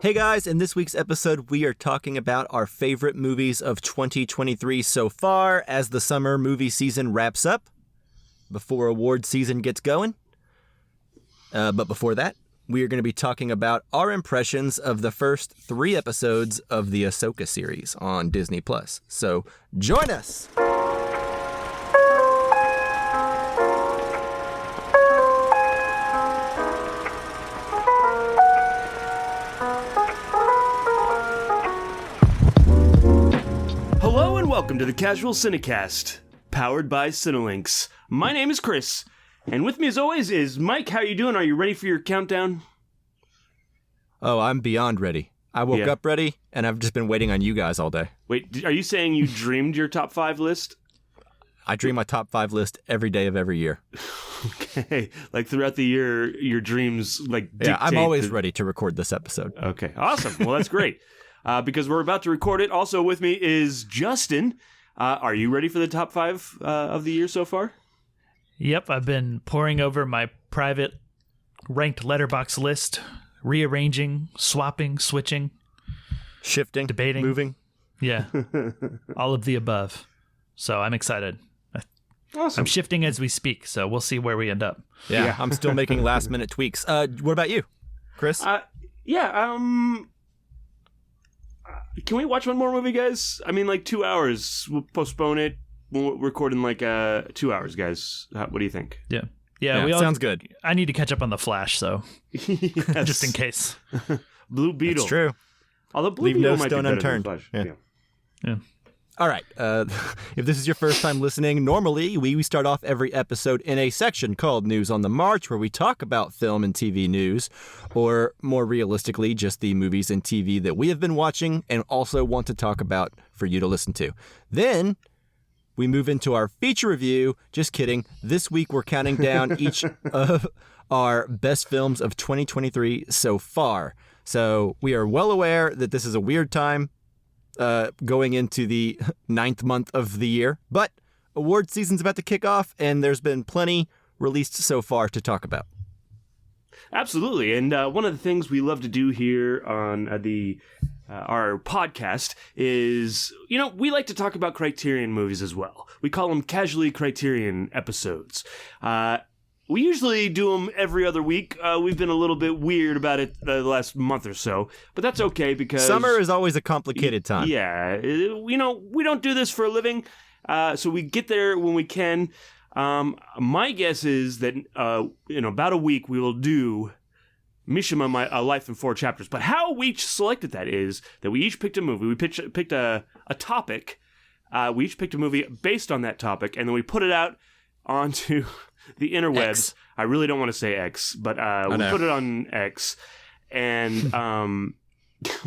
Hey guys, in this week's episode, we are talking about our favorite movies of 2023 so far as the summer movie season wraps up, before award season gets going. But before that, we are going to be talking about our impressions of the first 3 episodes of the Ahsoka series on Disney+. So join us! Hello and welcome to the Casual Cinecast, powered by Cinelinx. My name is Chris, and with me as always is Mike. How you doing? Are you ready for your countdown? Oh, I'm beyond ready. I woke up ready, and I've just been waiting on you guys all day. Wait, are you saying you dreamed your top 5 list? I dream my top 5 list every day of every year. Okay, like throughout the year, your dreams like dictate. Yeah, I'm always ready to record this episode. Okay, awesome. Well, that's great. Because we're about to record it. Also with me is Justin. Are you ready for the top 5 of the year so far? Yep, I've been poring over my private ranked letterbox list, rearranging, swapping, switching, Shifting, debating, moving. Yeah, all of the above. So I'm excited. Awesome. I'm shifting as we speak, so we'll see where we end up. Yeah. I'm still making last minute tweaks. What about you, Chris? Can we watch one more movie, guys? I mean, like 2 hours. We'll postpone it. We'll record in like 2 hours, guys. What do you think? Yeah. Sounds good. I need to catch up on The Flash, so Yes. just in case. Blue Beetle. It's true. Although Blue Leave Beetle no might stone be better than unturned. Flash. Yeah. All right. If this is your first time listening, normally we start off every episode in a section called News on the March, where we talk about film and TV news, or more realistically, just the movies and TV that we have been watching and also want to talk about for you to listen to. Then we move into our feature review. Just kidding. This week we're counting down each of our best films of 2023 so far. So we are well aware that this is a weird time going into the 9th month of the year, but award season's about to kick off, and there's been plenty released so far to talk about. Absolutely, and one of the things we love to do here on our podcast is, we like to talk about Criterion movies as well. We call them casually Criterion episodes. We usually do them every other week. We've been a little bit weird about it the last month or so, but that's okay because summer is always a complicated time. Yeah, we don't do this for a living, so we get there when we can. My guess is that in about a week we will do Mishima, My Life in 4 Chapters. But how we each selected that is that we each picked a movie. We picked a topic. We each picked a movie based on that topic, and then we put it out onto the interwebs. X. I really don't want to say X, but we put it on X, and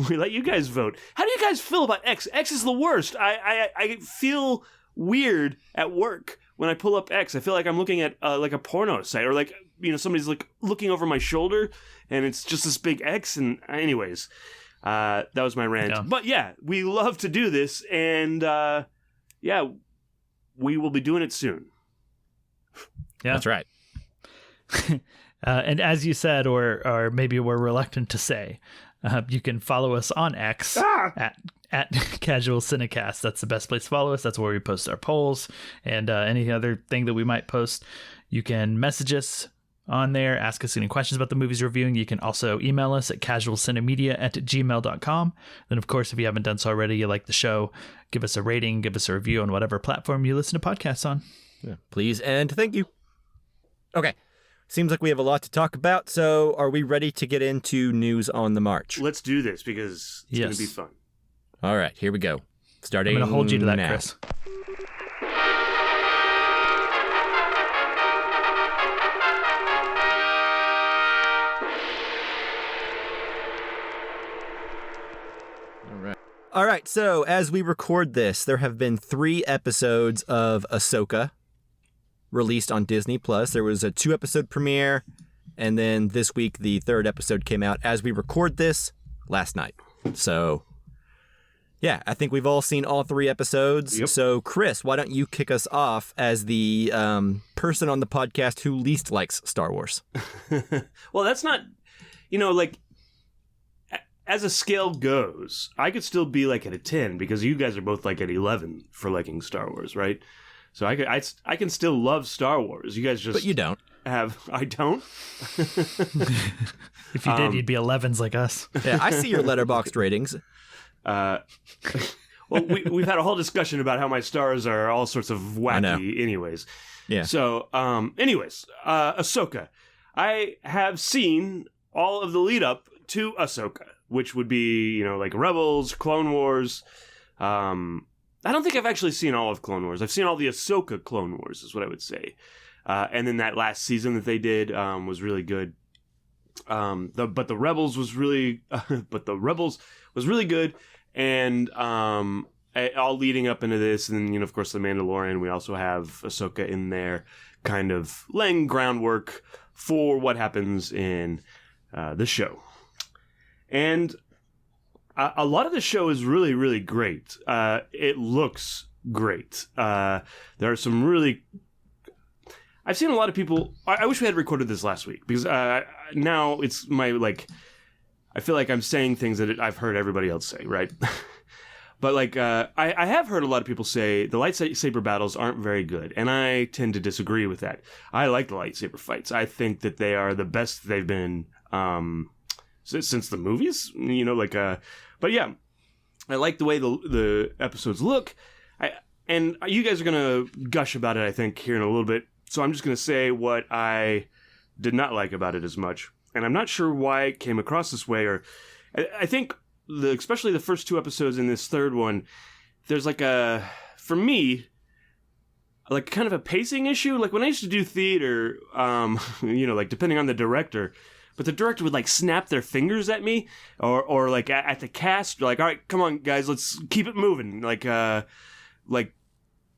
we let you guys vote. How do you guys feel about X? X is the worst. I feel weird at work when I pull up X. I feel like I'm looking at like a porno site, or like somebody's like looking over my shoulder, and it's just this big X. And anyways, that was my rant. Yeah. But yeah, we love to do this, and we will be doing it soon. Yeah, That's right. And as you said, or maybe we're reluctant to say, you can follow us on X at Casual Cinecast. That's the best place to follow us. That's where we post our polls and any other thing that we might post. You can message us on there, ask us any questions about the movies we're reviewing. You can also email us at casualcinemedia@gmail.com. Then, of course, if you haven't done so already, you like the show, give us a rating, give us a review on whatever platform you listen to podcasts on. Yeah. Please and thank you. Okay. Seems like we have a lot to talk about, so are we ready to get into News on the March? Let's do this because it's going to be fun. All right, here we go. Starting I'm going to hold you to that, now. Chris. All right, so as we record this, there have been 3 episodes of Ahsoka released on Disney+. There was a 2-episode premiere, and then this week the 3rd episode came out as we record this last night. So, yeah, I think we've all seen all 3 episodes. Yep. So, Chris, why don't you kick us off as the person on the podcast who least likes Star Wars? Well, that's not, as a scale goes, I could still be like at a 10 because you guys are both like at 11 for liking Star Wars, right? So I can still love Star Wars. You guys just But you don't. I don't. If you did, you'd be 11s like us. Yeah, I see your letterboxd ratings. Well, we've had a whole discussion about how my stars are all sorts of wacky anyways. Yeah. So, Ahsoka. I have seen all of the lead up to Ahsoka, which would be, like Rebels, Clone Wars. I don't think I've actually seen all of Clone Wars. I've seen all the Ahsoka Clone Wars, is what I would say. And then that last season that they did was really good. But the Rebels was really good, and all leading up into this, and then of course the Mandalorian. We also have Ahsoka in there, kind of laying groundwork for what happens in the show, and a lot of the show is really, really great. It looks great. There are some really. I've seen a lot of people. I wish we had recorded this last week because now it's my I feel like I'm saying things that I've heard everybody else say, right? But I have heard a lot of people say the lightsaber battles aren't very good, and I tend to disagree with that. I like the lightsaber fights. I think that they are the best they've been since the movies. But yeah, I like the way the episodes look. And you guys are gonna gush about it, I think, here in a little bit. So I'm just gonna say what I did not like about it as much, and I'm not sure why it came across this way. Or I think especially the first 2 episodes in this third one, there's for me, kind of a pacing issue. Like when I used to do theater, depending on the director. But the director would snap their fingers at me, or at the cast, all right, come on guys, let's keep it moving.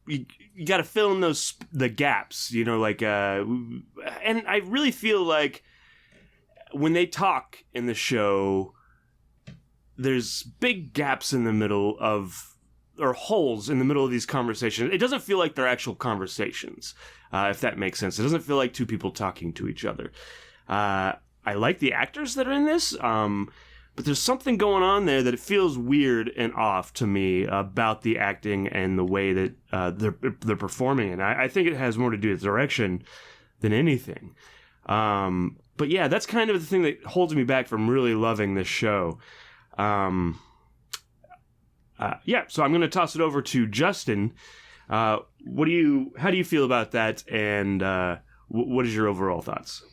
You got to fill in the gaps, and I really feel like when they talk in the show, there's big gaps in the middle or holes in the middle of these conversations. It doesn't feel like they're actual conversations, if that makes sense. It doesn't feel like 2 people talking to each other. I like the actors that are in this, but there's something going on there that it feels weird and off to me about the acting and the way that they're performing. And I think it has more to do with direction than anything. But yeah, that's kind of the thing that holds me back from really loving this show. So I'm going to toss it over to Justin. How do you feel about that? And what is your overall thoughts?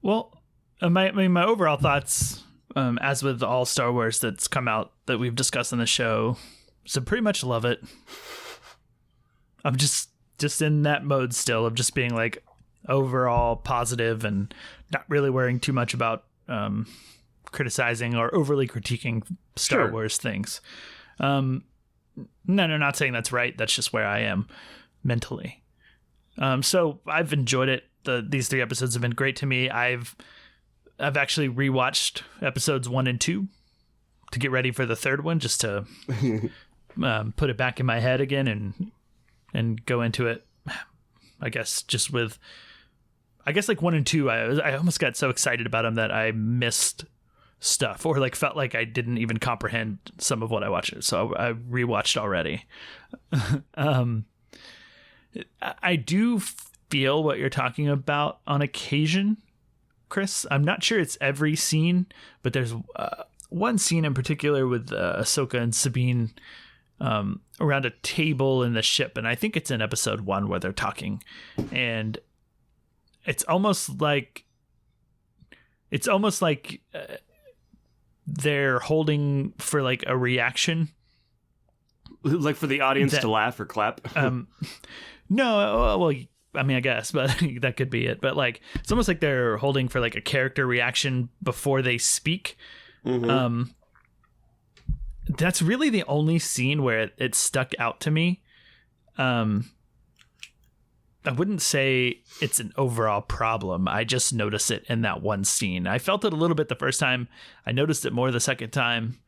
Well, my overall thoughts, as with all Star Wars that's come out that we've discussed on the show, so pretty much love it. I'm just in that mode still of just being overall positive and not really worrying too much about criticizing or overly critiquing Star Wars things. No, not saying that's right. That's just where I am mentally. So I've enjoyed it. These 3 episodes have been great to me. I've actually rewatched episodes 1 and 2 to get ready for the third one, just to put it back in my head again and go into it. I guess just with, 1 and 2, I almost got so excited about them that I missed stuff or felt like I didn't even comprehend some of what I watched. So I rewatched already. I do feel what you're talking about on occasion, Chris. I'm not sure it's every scene, but there's one scene in particular with Ahsoka and Sabine around a table in the ship, and I think it's in episode 1 where they're talking, and it's almost like they're holding for a reaction, for the audience to laugh or clap. No, well, I mean, I guess, but that could be it. But it's almost like they're holding for a character reaction before they speak. Mm-hmm. That's really the only scene where it stuck out to me. I wouldn't say it's an overall problem. I just noticed it in that one scene. I felt it a little bit the first time. I noticed it more the second time.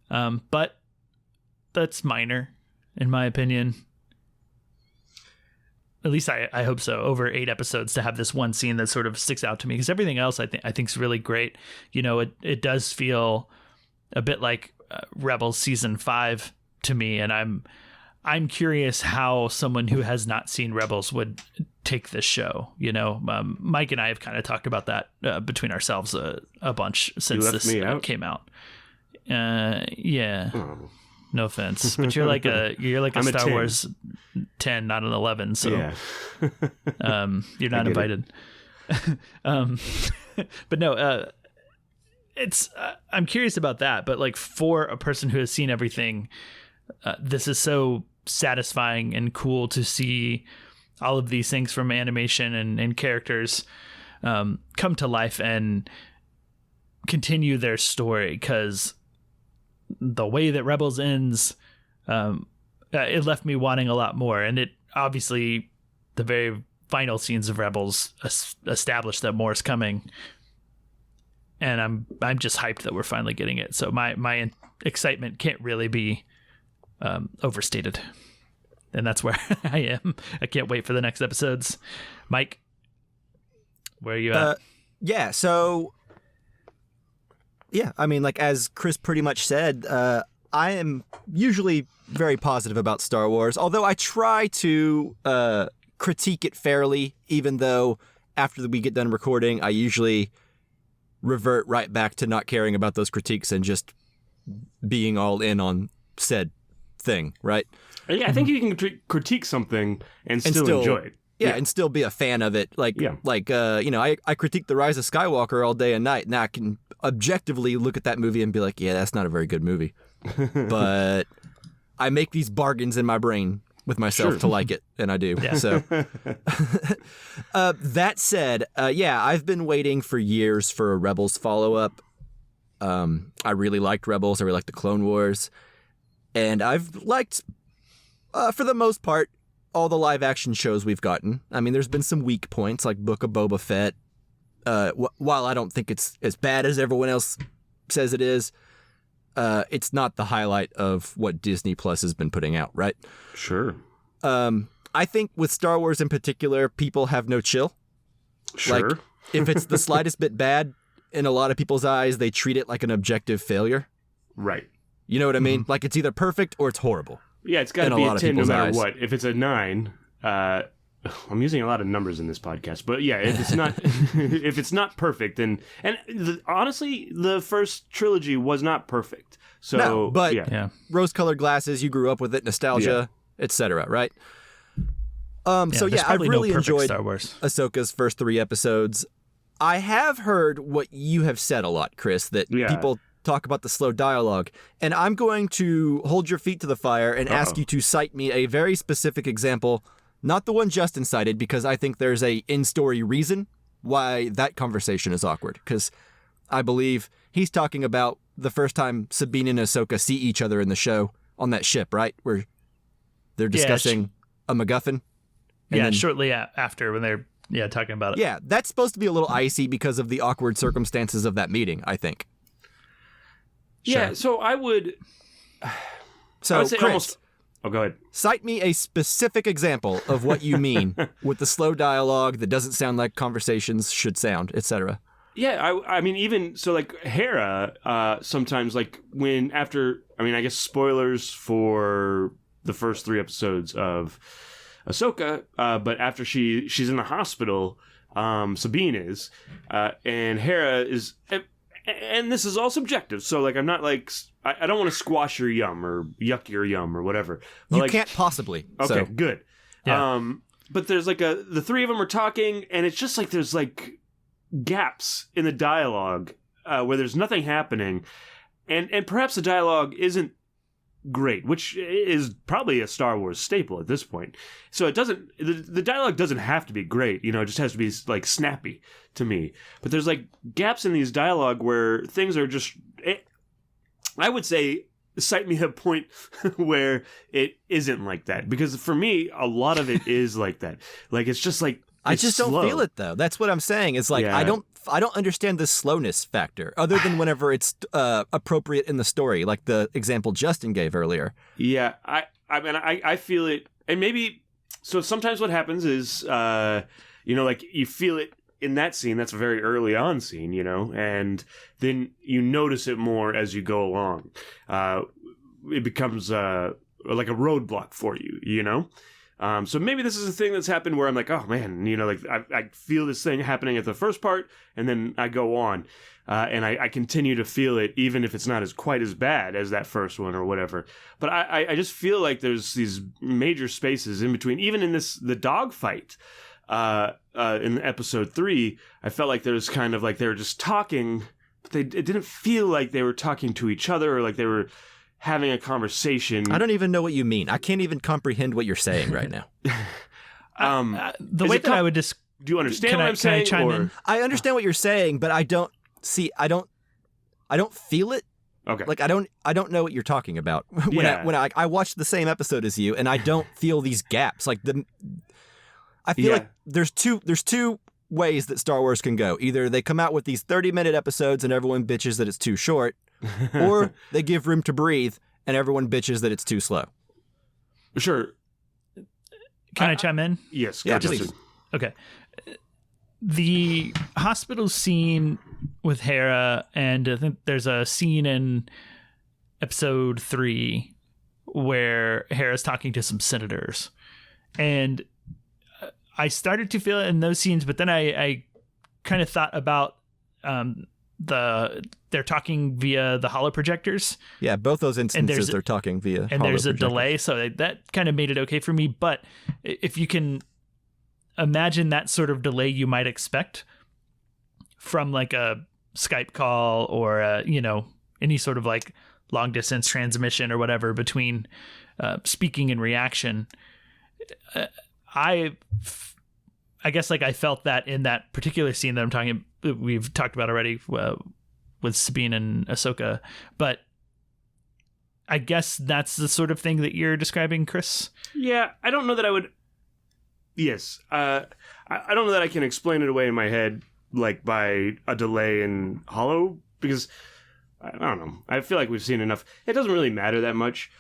But that's minor, in my opinion. at least I hope so, over 8 episodes to have this one scene that sort of sticks out to me, because everything else I think is really great. You know, it does feel a bit like Rebels season 5 to me, and I'm curious how someone who has not seen Rebels would take this show. You know, Mike and I have kind of talked about that between ourselves a bunch since this came out. Yeah. Oh. No offense, but you're like a Star 10. Wars 10, not an 11. So Yeah. you're not invited. But no, it's I'm curious about that. But like, for a person who has seen everything, this is so satisfying and cool to see all of these things from animation and characters come to life and continue their story, because the way that Rebels ends, it left me wanting a lot more. And it obviously, the very final scenes of Rebels established that more is coming. And I'm just hyped that we're finally getting it. So my excitement can't really be overstated. And that's where I am. I can't wait for the next episodes. Mike, where are you at? Yeah, so... Yeah, I mean, like, as Chris pretty much said, I am usually very positive about Star Wars, although I try to critique it fairly, even though after we get done recording, I usually revert right back to not caring about those critiques and just being all in on said thing, right? Yeah, I think you can critique something and still enjoy it. Yeah, and still be a fan of it. Like, you know, I critique The Rise of Skywalker all day and night, and I can objectively look at that movie and be like, yeah, that's not a very good movie. But I make these bargains in my brain with myself to like it, and I do. Yeah. So that said, yeah, I've been waiting for years for a Rebels follow-up. I really liked Rebels. I really liked the Clone Wars. And I've liked, for the most part, all the live-action shows we've gotten. I mean, there's been some weak points, like Book of Boba Fett. While I don't think it's as bad as everyone else says it is, it's not the highlight of what Disney Plus has been putting out, right? Sure. I think with Star Wars in particular, people have no chill. Sure. Like, if it's the slightest bit bad, in a lot of people's eyes, they treat it like an objective failure. Right. You know what I mean? Like, it's either perfect or it's horrible. Yeah, it's got to be a 10 no matter what. If it's a 9, I'm using a lot of numbers in this podcast, but yeah, if it's not if it's not perfect, then honestly, the first trilogy was not perfect. So, no, but yeah. Rose-colored glasses, you grew up with it, nostalgia, etc. Right? So yeah, I've probably really no enjoyed Star Wars. Ahsoka's first 3 episodes. I have heard what you have said a lot, Chris, that people talk about the slow dialogue, and I'm going to hold your feet to the fire and ask you to cite me a very specific example, not the one Justin cited, because I think there's a in-story reason why that conversation is awkward, because I believe he's talking about the first time Sabine and Ahsoka see each other in the show on that ship, right? Where they're discussing a MacGuffin. Yeah, then, shortly after when they're talking about it. Yeah, that's supposed to be a little icy because of the awkward circumstances of that meeting, I think. Yeah, so I would say Chris, almost... Oh, go ahead. Cite me a specific example of what you mean with the slow dialogue that doesn't sound like conversations should sound, etc. Yeah, I mean, even so, like Hera, sometimes, like when after, I mean, I guess spoilers for the first 3 episodes of Ahsoka, but after she's in the hospital, Sabine is, and Hera is, and this is all subjective. So like, I'm not like, I don't want to squash your yum or yuck your yum or whatever. But You like, can't possibly. Okay, So. good. Yeah. But there's like the 3 of them are talking, and it's just like there's like gaps in the dialogue where there's nothing happening, and perhaps the dialogue isn't great, which is probably a Star Wars staple at this point. So it doesn't, the dialogue doesn't have to be great, you know, it just has to be like snappy to me. But there's like gaps in these dialogue where things are just, I would say, cite me a point where it isn't like that, because for me a lot of it is like that. Like it's just like, I just slow. don't feel it though. That's what I'm saying. It's like I don't understand the slowness factor, other than whenever it's appropriate in the story, like the example Justin gave earlier. Yeah, I mean, I feel it, and maybe So sometimes what happens is, like you feel it in that scene. That's a very early on scene, and then you notice it more as you go along. It becomes like a roadblock for you, So maybe this is a thing that's happened where I'm like, oh man, like I feel this thing happening at the first part, and then I go on, and I continue to feel it, even if it's not quite as bad as that first one or whatever. But I just feel like there's these major spaces in between, even in the dog fight. In episode 3, I felt like there was kind of like they were just talking, but it didn't feel like they were talking to each other or like they were having a conversation. I don't even know what you mean. I can't even comprehend what you're saying right now. The way that I would just do you understand what I'm saying? Can I chime in? I understand what you're saying, but I don't feel it. Okay. Like I don't know what you're talking about. When I watched the same episode as you, and I don't feel these gaps. Like I feel like there's two ways that Star Wars can go. Either they come out with these 30-minute episodes and everyone bitches that it's too short, or they give room to breathe and everyone bitches that it's too slow. Sure. Can I chime in? Yes. Yeah, please. Okay. The hospital scene with Hera, and I think there's a scene in episode 3 where Hera's talking to some senators. And I started to feel it in those scenes, but then I kind of thought about they're talking via the holo projectors. Yeah, both those instances they're talking via and holo there's a projectors. delay, so that kind of made it okay for me. But if you can imagine that sort of delay you might expect from like a Skype call or any sort of like long distance transmission or whatever between speaking and reaction, I guess like I felt that in that particular scene that we've talked about already with Sabine and Ahsoka, but I guess that's the sort of thing that you're describing, Chris. Yeah, I don't know that I would. Yes, I don't know that I can explain it away in my head like by a delay in holo, because I don't know. I feel like we've seen enough. It doesn't really matter that much.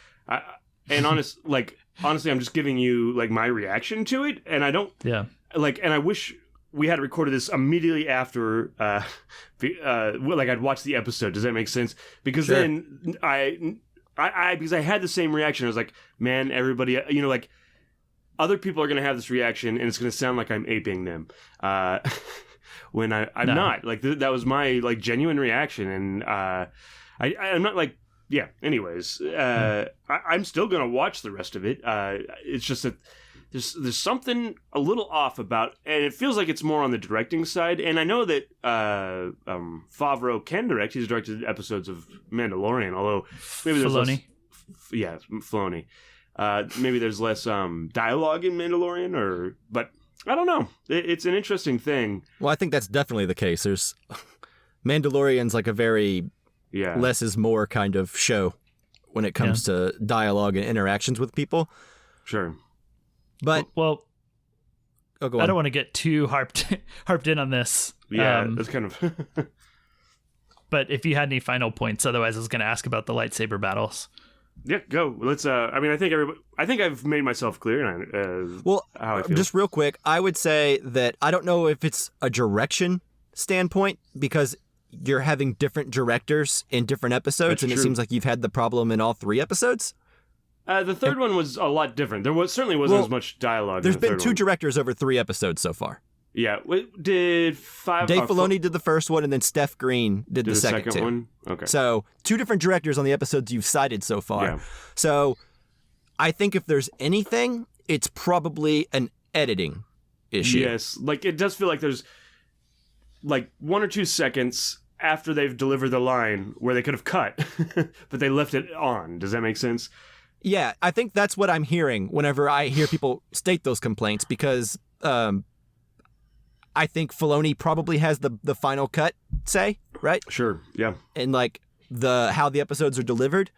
Honestly, I'm just giving you like my reaction to it, and I don't. Yeah. And I wish we had recorded this immediately after, I'd watched the episode. Does that make sense? Because Sure. then because I had the same reaction. I was like, man, everybody, like other people are going to have this reaction, and it's going to sound like I'm aping them. When I'm not. Like that was my like genuine reaction, and I'm not like. Yeah. Anyways, I'm still gonna watch the rest of it. It's just that there's something a little off about, and it feels like it's more on the directing side. And I know that Favreau can direct; he's directed episodes of Mandalorian. Although maybe there's Filoni. Filoni. Maybe there's less dialogue in Mandalorian, but I don't know. It's an interesting thing. Well, I think that's definitely the case. There's Mandalorian's like a very less is more kind of show when it comes to dialogue and interactions with people. Sure. But well, go on. I don't want to get too harped in on this. Yeah, that's kind of. But if you had any final points, otherwise I was going to ask about the lightsaber battles. Yeah, go. Let's. I think I've made myself clear. How I feel. Just real quick, I would say that I don't know if it's a direction standpoint, because you're having different directors in different episodes, and it seems like you've had the problem in all 3 episodes. The third one was a lot different. There certainly wasn't as much dialogue. There's been 2 directors over 3 episodes so far. Yeah, did 5? Dave Filoni did the first one, and then Steph Green did the second two. one. Okay. So 2 different directors on the episodes you've cited so far. Yeah. So I think if there's anything, it's probably an editing issue. Yes, like it does feel like there's like 1 or 2 seconds after they've delivered the line where they could have cut, but they left it on. Does that make sense? Yeah, I think that's what I'm hearing whenever I hear people state those complaints, because I think Filoni probably has the final cut say, right? Sure, yeah. And like how the episodes are delivered.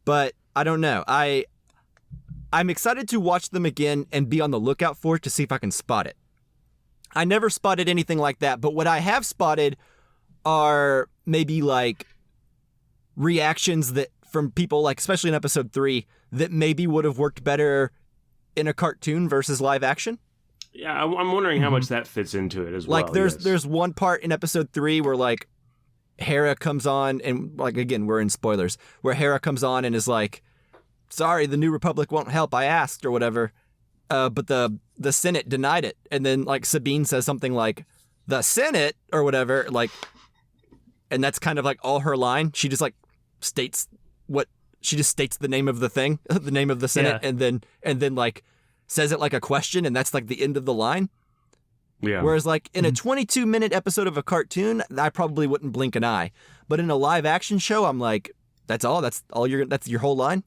But I don't know. I'm excited to watch them again and be on the lookout for it to see if I can spot it. I never spotted anything like that, but what I have spotted are maybe like reactions that from people, like especially in episode 3, that maybe would have worked better in a cartoon versus live action. Yeah, I'm wondering how much that fits into it as well. Like, there's one part in episode 3 where, like, Hera comes on, and, like, again, we're in spoilers, where Hera comes on and is like, sorry, the New Republic won't help, I asked, or whatever. But the Senate denied it. And then, like, Sabine says something like, the Senate, or whatever, like, and that's kind of, like, all her line. She just, like, states the name of the thing, the name of the Senate, and then, like, says it like a question, and that's like the end of the line. Yeah. Whereas like in a 22-minute episode of a cartoon, I probably wouldn't blink an eye. But in a live action show, I'm like, that's your whole line.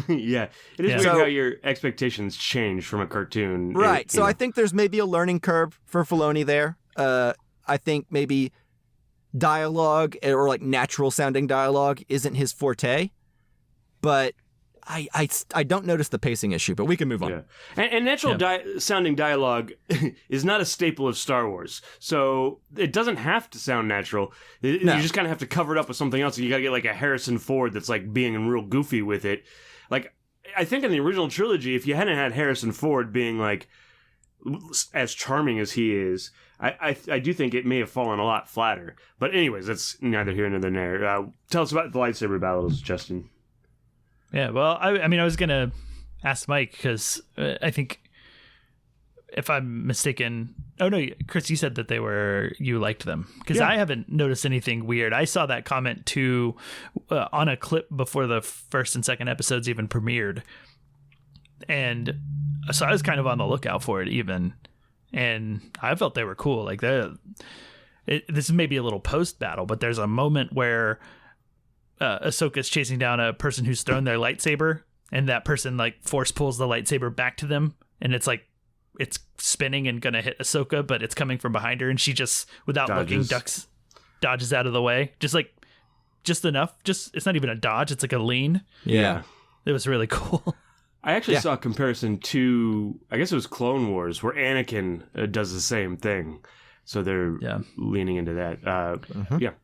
Yeah. It is weird how your expectations change from a cartoon. Right. So I think there's maybe a learning curve for Filoni there. I think maybe dialogue or like natural sounding dialogue isn't his forte, but I don't notice the pacing issue, but we can move on. Yeah. And natural sounding dialogue is not a staple of Star Wars. So it doesn't have to sound natural. You just kind of have to cover it up with something else. And you got to get like a Harrison Ford that's like being real goofy with it. Like, I think in the original trilogy, if you hadn't had Harrison Ford being like as charming as he is, I do think it may have fallen a lot flatter. But anyways, that's neither here nor there. Tell us about the lightsaber battles, Justin. Yeah, well, I mean, I was going to ask Mike because I think if I'm mistaken... Oh, no, Chris, you said that you liked them. Because I haven't noticed anything weird. I saw that comment, too, on a clip before the first and second episodes even premiered. And so I was kind of on the lookout for it, even. And I felt they were cool. Like, this is maybe a little post-battle, but there's a moment where... Ahsoka's chasing down a person who's thrown their lightsaber, and that person like force pulls the lightsaber back to them, and it's like it's spinning and gonna hit Ahsoka, but it's coming from behind her, and she just without looking dodges out of the way, just enough. It's not even a dodge; it's like a lean. Yeah, it was really cool. I actually saw a comparison to, I guess it was Clone Wars, where Anakin does the same thing, so they're leaning into that. Yeah.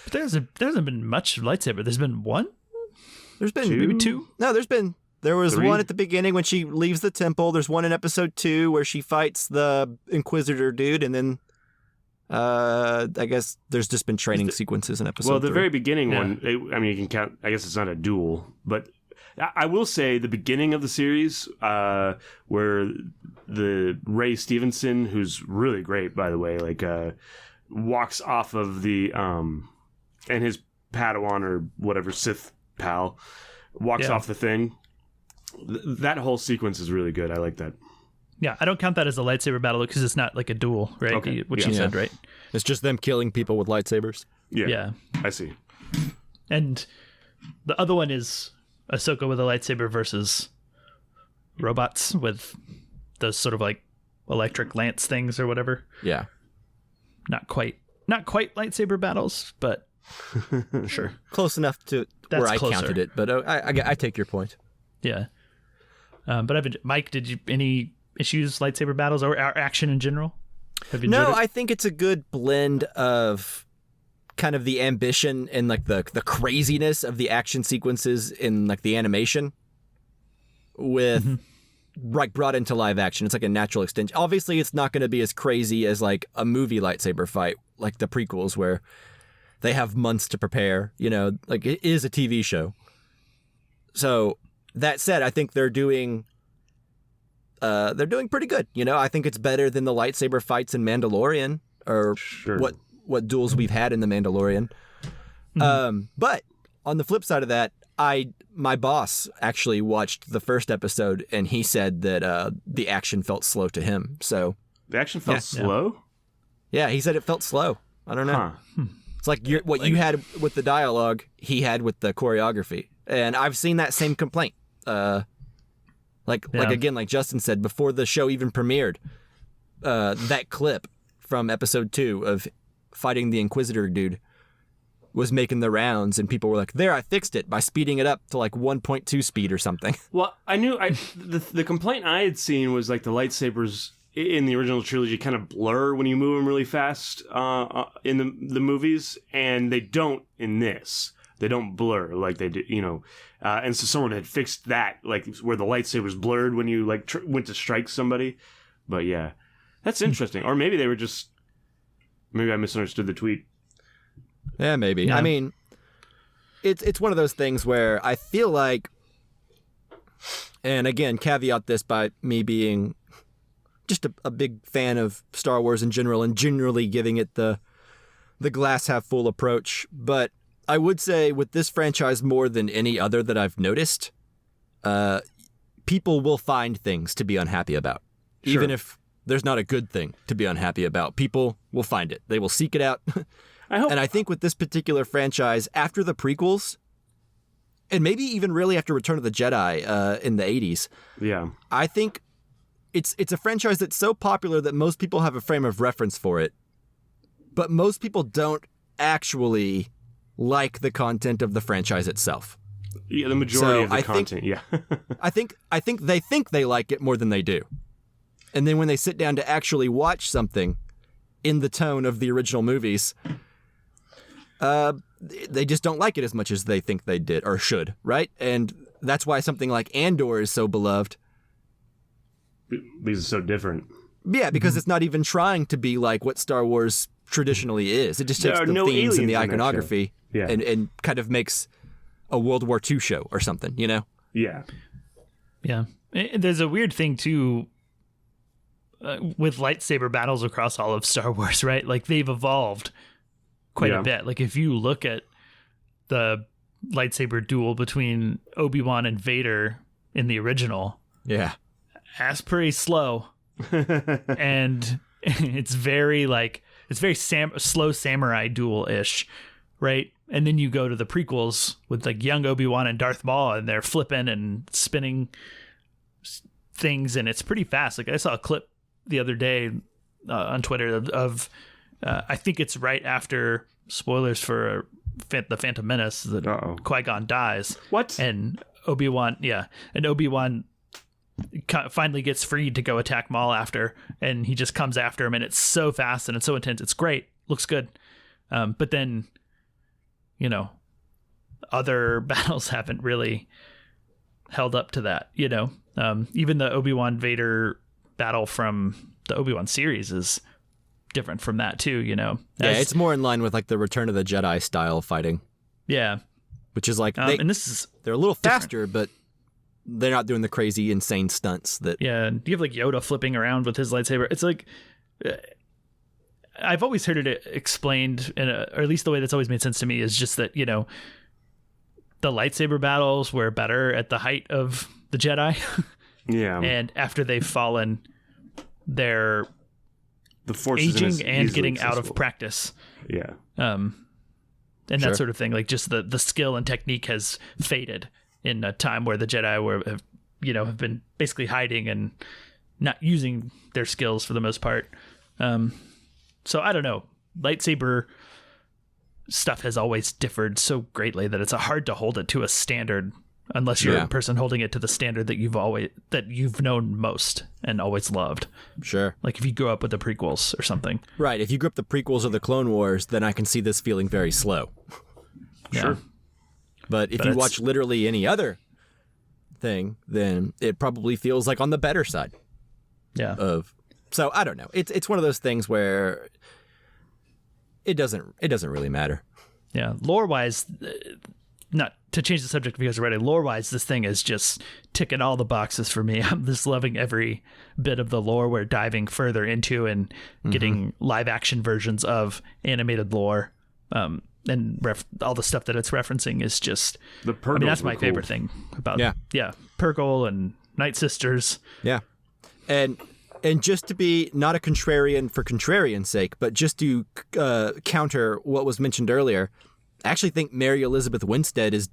But there hasn't been much lightsaber. There's been one? There's been maybe two? No, there was one at the beginning when she leaves the temple. There's one in episode 2 where she fights the Inquisitor dude, and then I guess there's just been training sequences in episode 3. Well, the very beginning one, I mean, you can count, I guess it's not a duel, but I will say the beginning of the series, where the Ray Stevenson, who's really great, by the way, like, walks off of the, and his Padawan or whatever Sith pal walks off the thing. That whole sequence is really good. I like that. Yeah, I don't count that as a lightsaber battle because it's not like a duel, right? Okay. Which you said, right? It's just them killing people with lightsabers. Yeah. I see. And the other one is Ahsoka with a lightsaber versus robots with those sort of like electric lance things or whatever. Yeah. Not quite lightsaber battles, but sure. Close enough to where I counted it, but I take your point. Yeah. But Mike, did you any issues lightsaber battles or action in general? No, I think it's a good blend of kind of the ambition and like the craziness of the action sequences in like the animation with like brought into live action. It's like a natural extension. Obviously, it's not going to be as crazy as like a movie lightsaber fight, like the prequels where they have months to prepare. You know, like it is a TV show. So that said, I think they're doing pretty good. You know, I think it's better than the lightsaber fights in Mandalorian or what duels we've had in the Mandalorian. But on the flip side of that, my boss actually watched the first episode and he said that the action felt slow to him. So the action felt slow? Yeah, he said it felt slow. I don't know. It's like you had with the dialogue, he had with the choreography. And I've seen that same complaint. Like again, like Justin said, before the show even premiered, that clip from episode 2 of fighting the Inquisitor dude was making the rounds, and people were like, there, I fixed it by speeding it up to like 1.2 speed or something. Well, I knew the complaint I had seen was like the lightsabers in the original trilogy kind of blur when you move them really fast in the movies, and they don't in this. They don't blur like they do, and so someone had fixed that, like where the lightsabers blurred when you like went to strike somebody. But yeah, that's interesting. Or maybe they were just, maybe I misunderstood the tweet. Yeah, maybe. Yeah. I mean, it's one of those things where I feel like, and again, caveat this by me being just a big fan of Star Wars in general and generally giving it the glass half full approach. But I would say with this franchise more than any other that I've noticed, people will find things to be unhappy about. Sure. Even if there's not a good thing to be unhappy about, people will find it. They will seek it out. I hope. And I think with this particular franchise, after the prequels, and maybe even really after Return of the Jedi in the 80s, Yeah. I think it's a franchise that's so popular that most people have a frame of reference for it, but most people don't actually like the content of the franchise itself. Yeah, the majority So of the I content, yeah. I think they think they like it more than they do. And then when they sit down to actually watch something in the tone of the original movies, they just don't like it as much as they think they did or should, right? And that's why something like Andor is so beloved. These are so different. Yeah, because it's not even trying to be like what Star Wars traditionally is. It just takes There are the no themes and the aliens in that show. iconography Yeah. and kind of makes a World War II show or something, you know? Yeah. Yeah. There's a weird thing, too, with lightsaber battles across all of Star Wars, right? Like, they've evolved quite Yeah. a bit. Like, if you look at the lightsaber duel between Obi-Wan and Vader in the original, Yeah. that's pretty slow. And it's very, slow samurai duel-ish, right? And then you go to the prequels with like young Obi-Wan and Darth Maul, and they're flipping and spinning things, and it's pretty fast. Like I saw a clip the other day on Twitter of I think it's right after, spoilers for the Phantom Menace, that Qui-Gon dies. What? And Obi-Wan finally gets freed to go attack Maul after, and he just comes after him, and it's so fast and it's so intense. It's great, looks good, but then other battles haven't really held up to that. Even the Obi-Wan Vader battle from the Obi-Wan series is different from that too. Yeah, it's more in line with like the Return of the Jedi style fighting. Yeah, which is like and this is they're a little faster, but they're not doing the crazy, insane stunts that. Yeah, you have like Yoda flipping around with his lightsaber. It's like I've always heard it explained, or at least the way that's always made sense to me is just that the lightsaber battles were better at the height of the Jedi. Yeah, and after they've fallen, they're the Force aging and getting out of practice. Yeah, and that sort of thing. Like just the skill and technique has faded in a time where the Jedi have been basically hiding and not using their skills for the most part. So I don't know. Lightsaber stuff has always differed so greatly that it's hard to hold it to a standard unless you're a person holding it to the standard that you've known most and always loved. Sure. Like if you grew up with the prequels or something. Right. If you grew up the prequels or the Clone Wars, then I can see this feeling very slow. Sure. But if you watch literally any other thing, then it probably feels like on the better side. Yeah. So I don't know. It's one of those things where it doesn't really matter. Yeah. Lore-wise, not to change the subject because already, lore-wise, this thing is just ticking all the boxes for me. I'm just loving every bit of the lore we're diving further into and getting live-action versions of animated lore. And all the stuff that it's referencing is just... that's my favorite thing about... Yeah. Purgle and Night Sisters. Yeah. And just to be not a contrarian for contrarian's sake, but just to counter what was mentioned earlier, I actually think Mary Elizabeth Winstead is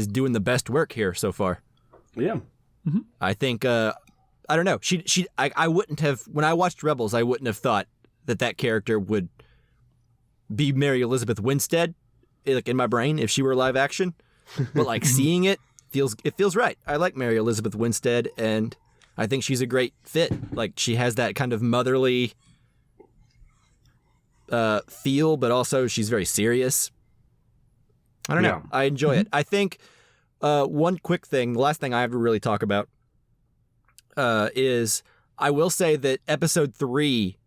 doing the best work here so far. Yeah. Mm-hmm. I think, I don't know. I wouldn't have... When I watched Rebels, I wouldn't have thought that character would be Mary Elizabeth Winstead, like in my brain, if she were live action. But like seeing it feels right. I like Mary Elizabeth Winstead, and I think she's a great fit. Like she has that kind of motherly feel, but also she's very serious. I don't know. I enjoy it. I think one quick thing, the last thing I have to really talk about is I will say that episode 3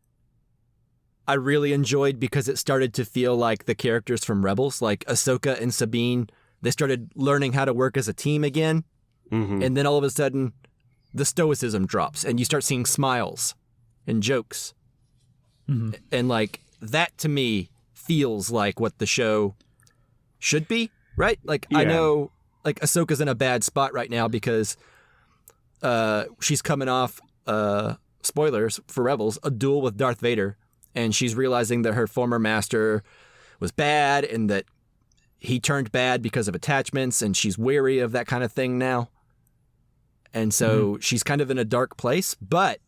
I really enjoyed because it started to feel like the characters from Rebels, like Ahsoka and Sabine. They started learning how to work as a team again. Mm-hmm. And then all of a sudden, the stoicism drops and you start seeing smiles and jokes. Mm-hmm. And like that to me feels like what the show should be, right? Like I know like Ahsoka's in a bad spot right now because she's coming off, spoilers for Rebels, a duel with Darth Vader. And she's realizing that her former master was bad and that he turned bad because of attachments, and she's weary of that kind of thing now. And so she's kind of in a dark place, but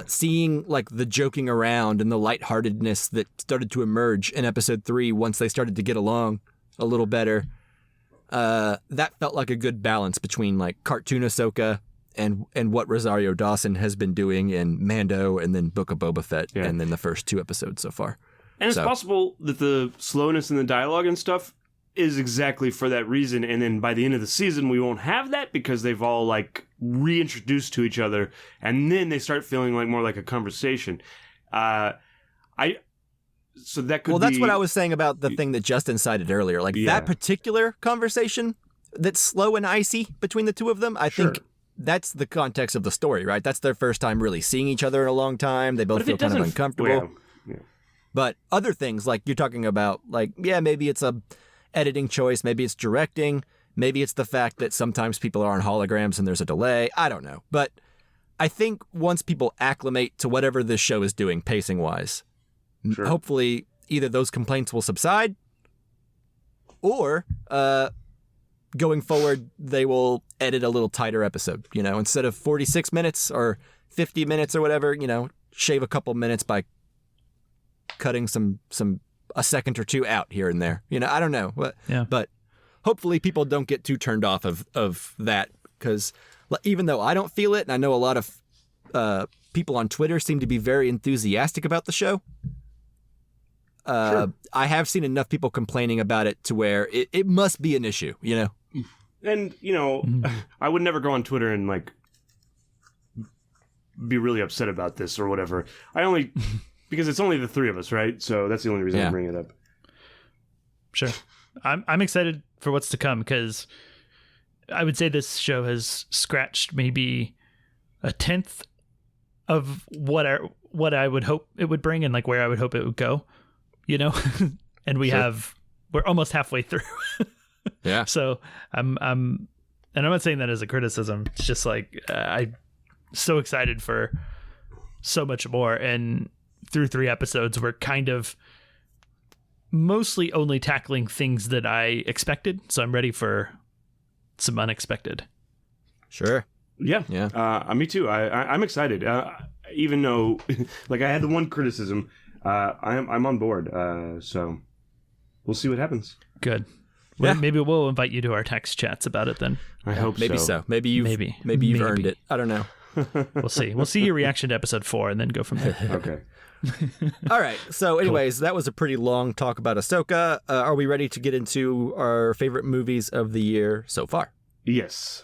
seeing like the joking around and the lightheartedness that started to emerge in episode 3 once they started to get along a little better, that felt like a good balance between like cartoon Ahsoka and what Rosario Dawson has been doing in Mando and then Book of Boba Fett and then the first 2 episodes so far. And it's possible that the slowness in the dialogue and stuff is exactly for that reason. And then by the end of the season, we won't have that because they've all like reintroduced to each other. And then they start feeling like more like a conversation. So that could that's what I was saying about the thing that Justin cited earlier. Like that particular conversation that's slow and icy between the two of them, I think that's the context of the story, right? That's their first time really seeing each other in a long time. They both feel kind of uncomfortable. But other things, like you're talking about, like, maybe it's a editing choice, maybe it's directing, maybe it's the fact that sometimes people are on holograms and there's a delay. I don't know. But I think once people acclimate to whatever this show is doing pacing-wise, hopefully either those complaints will subside or going forward, they will edit a little tighter episode, instead of 46 minutes or 50 minutes or whatever, shave a couple minutes by cutting a second or 2 out here and there. I don't know. But hopefully people don't get too turned off of that, because even though I don't feel it, and I know a lot of people on Twitter seem to be very enthusiastic about the show, I have seen enough people complaining about it to where it must be an issue, And, I would never go on Twitter and, like, be really upset about this or whatever. Because it's only the 3 of us, right? So that's the only reason I bring it up. Sure. I'm excited for what's to come, because I would say this show has scratched maybe a 10th of what I would hope it would bring and, like, where I would hope it would go, And we're almost halfway through. Yeah. So and I'm not saying that as a criticism. It's just like I'm so excited for so much more. And through 3 episodes, we're kind of mostly only tackling things that I expected. So I'm ready for some unexpected. Sure. Yeah. Me too. I'm excited. Even though, like, I had the one criticism, I'm on board. So we'll see what happens. Good. Well, maybe we'll invite you to our text chats about it then. I hope maybe so. Maybe you've earned it. I don't know. We'll see. We'll see your reaction to episode 4 and then go from there. Okay. All right. So anyways, that was a pretty long talk about Ahsoka. Are we ready to get into our favorite movies of the year so far? Yes.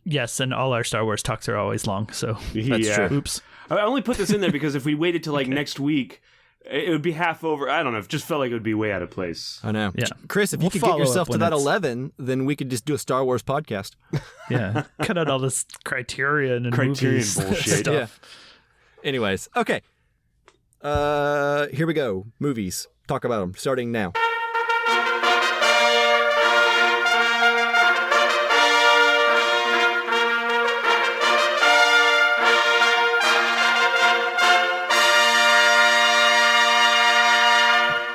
Yes, and all our Star Wars talks are always long, so that's true. Oops. I only put this in there because if we waited till like next week, it would be half over. I don't know. It just felt like it would be way out of place. I know. Yeah. Chris, if you could get yourself to that 11, then we could just do a Star Wars podcast. Yeah. Cut out all this Criterion movies bullshit. stuff. Yeah. Anyways, okay. Here we go. Movies. Talk about them. Starting now.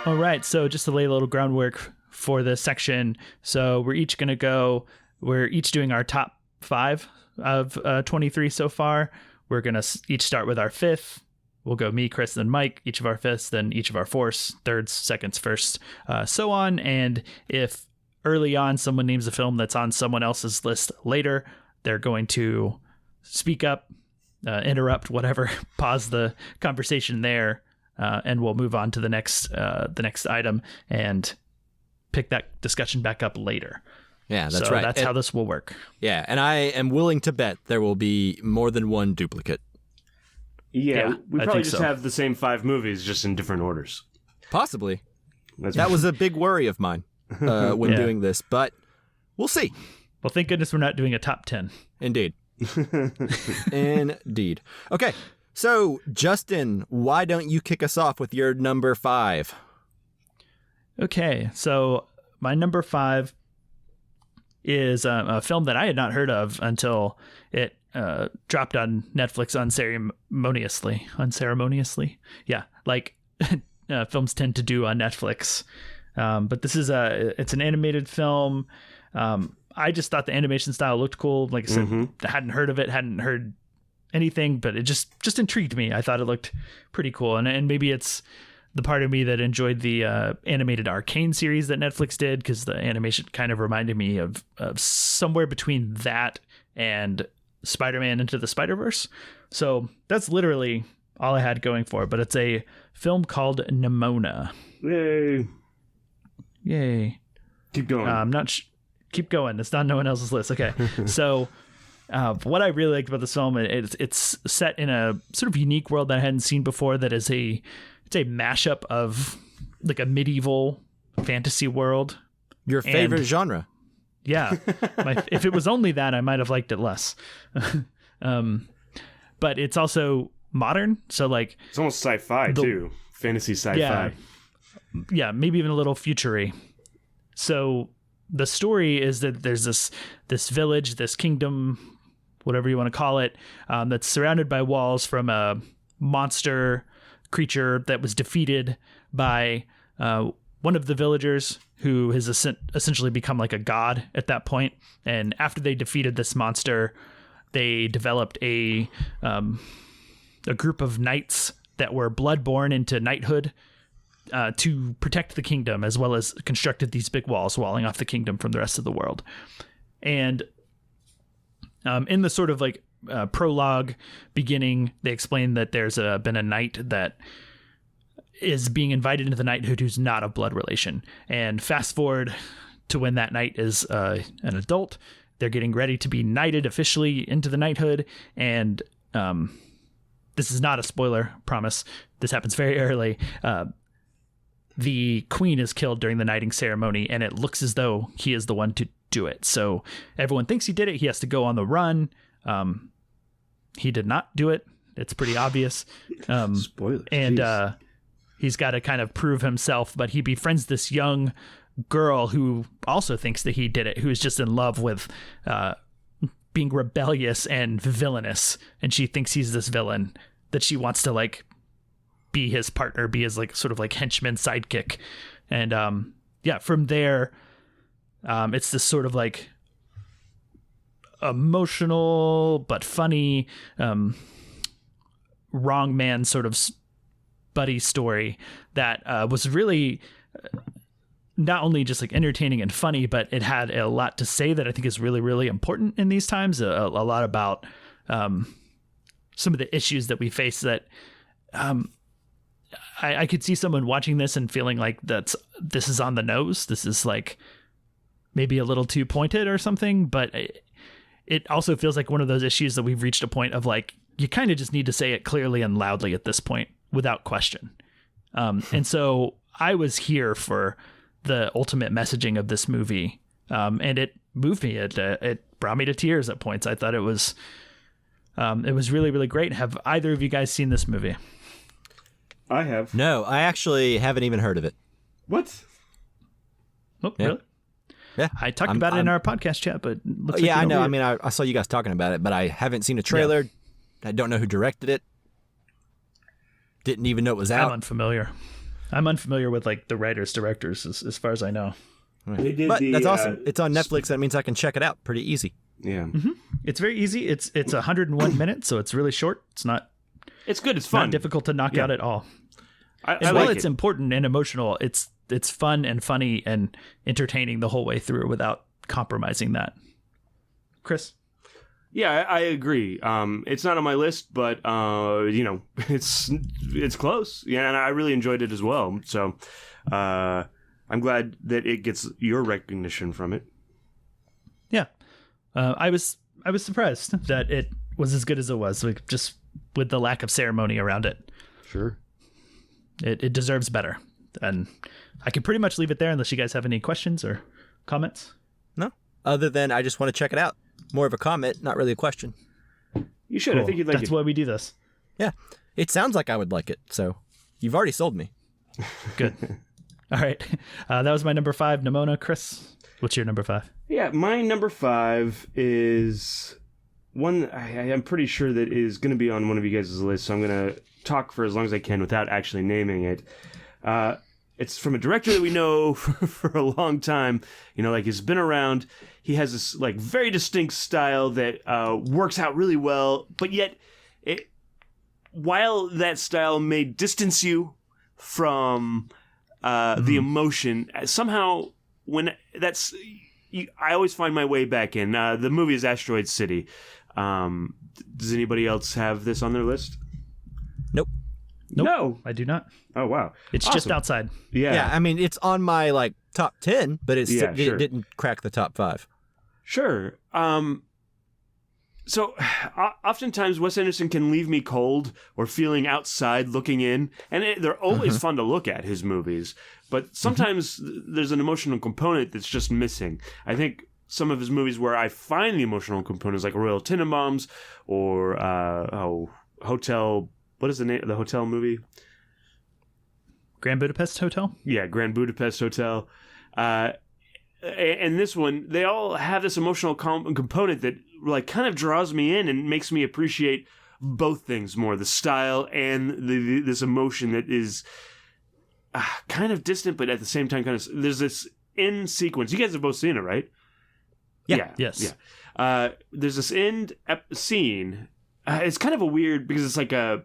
All right, so just to lay a little groundwork for this section. So we're each doing our top 5 of 23 so far. We're going to each start with our 5th. We'll go me, Chris, then Mike, each of our 5ths, then each of our 4ths, 3rds, 2nds, 1st, so on. And if early on someone names a film that's on someone else's list later, they're going to speak up, interrupt, whatever, pause the conversation there. And we'll move on to the next item. And pick that discussion back up later. Yeah, that's so right. That's how this will work. Yeah, and I am willing to bet there will be more than one duplicate. Yeah, we I probably think just so. have the same 5 movies, just in different orders. Possibly. That's That was a big worry of mine when Yeah. doing this, but we'll see. Well, thank goodness we're not doing a top 10. Indeed. Indeed. Okay, so Justin, why don't you kick us off with your number 5? Okay, so my number 5 is a film that I had not heard of until it dropped on Netflix unceremoniously. Yeah, like films tend to do on Netflix. But this is it's an animated film. I just thought the animation style looked cool. Like I said, I hadn't heard of it, hadn't heard anything, but it just intrigued me. I thought it looked pretty cool. And maybe it's the part of me that enjoyed the animated Arcane series that Netflix did, because the animation kind of reminded me of somewhere between that and Spider-Man Into the Spider-Verse. So that's literally all I had going for it. But it's a film called Nimona. Yay. Keep going. Keep going. It's not no one else's list. Okay. So what I really liked about this film, it's set in a sort of unique world that I hadn't seen before. That is it's a mashup of like a medieval fantasy world. Your favorite genre. Yeah. If it was only that, I might have liked it less. But it's also modern. So like It's almost sci-fi too. Fantasy sci-fi. Yeah, maybe even a little future-y. So the story is that there's this village, this kingdom, whatever you want to call it, that's surrounded by walls from a monster creature that was defeated by one of the villagers, who has essentially become like a god at that point. And after they defeated this monster, they developed a group of knights that were bloodborne into knighthood to protect the kingdom, as well as constructed these big walls walling off the kingdom from the rest of the world. And in the sort of like prologue beginning, they explain that there's been a knight that is being invited into the knighthood who's not of blood relation. And fast forward to when that knight is an adult, they're getting ready to be knighted officially into the knighthood. And this is not a spoiler, promise. This happens very early. The queen is killed during the knighting ceremony, and it looks as though he is the one to do it. So everyone thinks he did it. He has to go on the run. He did not do it. It's pretty obvious. Spoilers. And he's got to kind of prove himself, but he befriends this young girl who also thinks that he did it, who is just in love with being rebellious and villainous. And she thinks he's this villain that she wants to like be his partner, be his like sort of like henchman sidekick. And from there, it's this sort of like emotional but funny wrong man sort of buddy story that was really not only just like entertaining and funny, but it had a lot to say that I think is really, really important in these times. A lot about some of the issues that we face that I could see someone watching this and feeling like this is on the nose. This is like maybe a little too pointed or something, but it also feels like one of those issues that we've reached a point of like, you kind of just need to say it clearly and loudly at this point without question. And so I was here for the ultimate messaging of this movie. And it moved me. It brought me to tears at points. I thought it was really, really great. Have either of you guys seen this movie? I have. No, I actually haven't even heard of it. What? Oh, Yeah. really? Yeah. I talked about it in our podcast chat, but looks Yeah, like I you know. don't I read it. mean, I saw you guys talking about it, but I haven't seen a trailer. I don't know who directed it. Didn't even know it was out. I'm unfamiliar with like the writers, directors, as far as I know. They did But that's awesome. It's on Netflix. That means I can check it out pretty easy. Yeah. Mm-hmm. It's very easy. It's 101 minutes, so it's really short. It's not It's good. It's fun. not difficult to knock out at all. I As well, like it's it. important and emotional. It's fun and funny and entertaining the whole way through without compromising that. Chris? Yeah, I agree. It's not on my list, but it's close. Yeah, and I really enjoyed it as well. So, I I'm glad that it gets your recognition from it. Yeah. I was surprised that it was as good as it was, like, just with the lack of ceremony around it. Sure. It deserves better. And I can pretty much leave it there unless you guys have any questions or comments. No. Other than I just want to check it out. More of a comment, not really a question. You should. Cool. I think you'd like That's it. why we do this. Yeah. It sounds like I would like it, so you've already sold me. Good. All right. That was my number 5, Nimona. Chris, what's your number 5? Yeah, my number 5 is one I'm pretty sure that is going to be on one of you guys' list, so I'm going to talk for as long as I can without actually naming it. It's from a director that we know for a long time. You know, like, he's been around. He has this, like, very distinct style that works out really well, but yet, while that style may distance you from the emotion, somehow when that's... I always find my way back in. The movie is Asteroid City. Does anybody else have this on their list? Nope. No. I do not. Oh, wow. It's Awesome. just outside. Yeah, I mean, it's on my, like, top 10, but it sure. didn't crack the top 5. Sure. So, oftentimes Wes Anderson can leave me cold or feeling outside looking in, and they're always fun to look at, his movies, but sometimes there's an emotional component that's just missing. I think some of his movies where I find the emotional components, like Royal Tenenbaums or Hotel... What is the name of the hotel movie? Grand Budapest Hotel? Yeah, Grand Budapest Hotel. And this one, they all have this emotional component that, like, kind of draws me in and makes me appreciate both things more, the style and this emotion that is kind of distant, but at the same time kind of... There's this end sequence. You guys have both seen it, right? Yeah. Yes. Yeah. There's this end scene. It's kind of a weird, because it's like a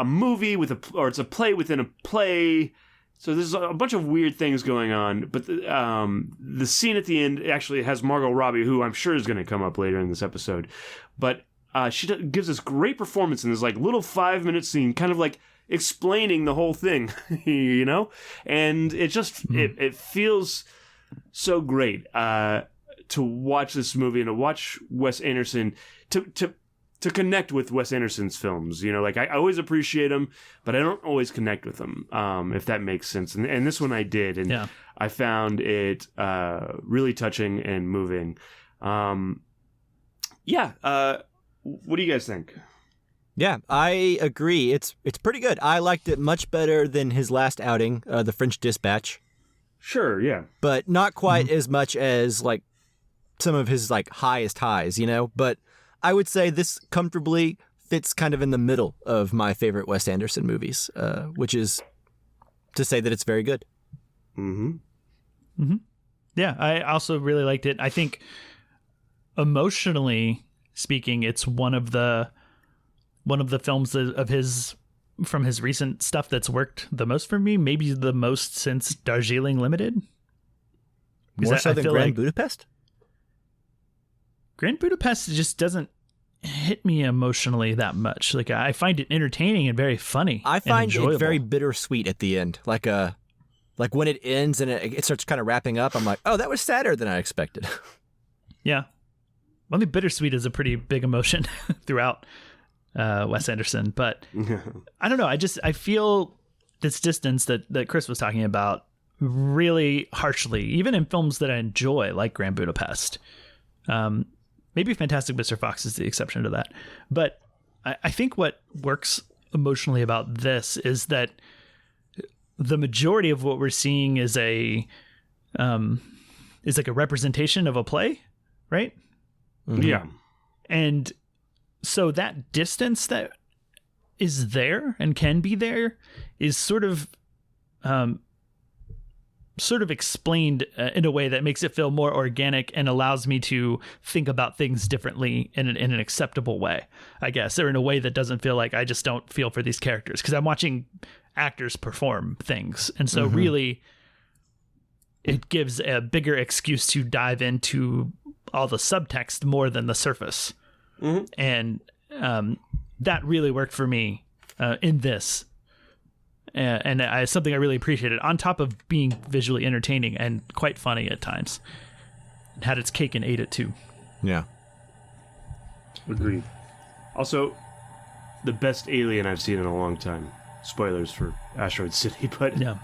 movie or it's a play within a play. So there's a bunch of weird things going on. But the scene at the end actually has Margot Robbie, who I'm sure is going to come up later in this episode. But she gives this great performance in this, like, little 5-minute scene, kind of like explaining the whole thing, you know? And it just, it feels so great to watch this movie and to watch Wes Anderson, to connect with Wes Anderson's films. You know, like, I always appreciate him, but I don't always connect with him, if that makes sense. And this one I did, and I found it really touching and moving. What do you guys think? Yeah, I agree. It's pretty good. I liked it much better than his last outing, The French Dispatch. Sure, yeah. But not quite as much as, like, some of his, like, highest highs, you know? But I would say this comfortably fits kind of in the middle of my favorite Wes Anderson movies, which is to say that it's very good. Yeah, I also really liked it. I think emotionally speaking, it's one of the films of his, from his recent stuff, that's worked the most for me. Maybe the most since Darjeeling Limited. More so than Grand Budapest? Grand Budapest just doesn't hit me emotionally that much. Like, I find it entertaining and very funny. I find it very bittersweet at the end. Like when it ends and it starts kind of wrapping up, I'm like, oh, that was sadder than I expected. Yeah. I mean, bittersweet is a pretty big emotion throughout Wes Anderson, but I don't know. I feel this distance that Chris was talking about really harshly, even in films that I enjoy, like Grand Budapest. Maybe Fantastic Mr. Fox is the exception to that. But I think what works emotionally about this is that the majority of what we're seeing is like a representation of a play, right? Mm-hmm. Yeah. And so that distance that is there and can be there is sort of explained in a way that makes it feel more organic and allows me to think about things differently in an acceptable way, I guess, or in a way that doesn't feel like I just don't feel for these characters, because I'm watching actors perform things. And so really it gives a bigger excuse to dive into all the subtext more than the surface. And that really worked for me in this. and something I really appreciated, on top of being visually entertaining and quite funny at times. It had its cake and ate it too. Yeah. Agreed. Also, the best alien I've seen in a long time. Spoilers for Asteroid City, but... Yeah.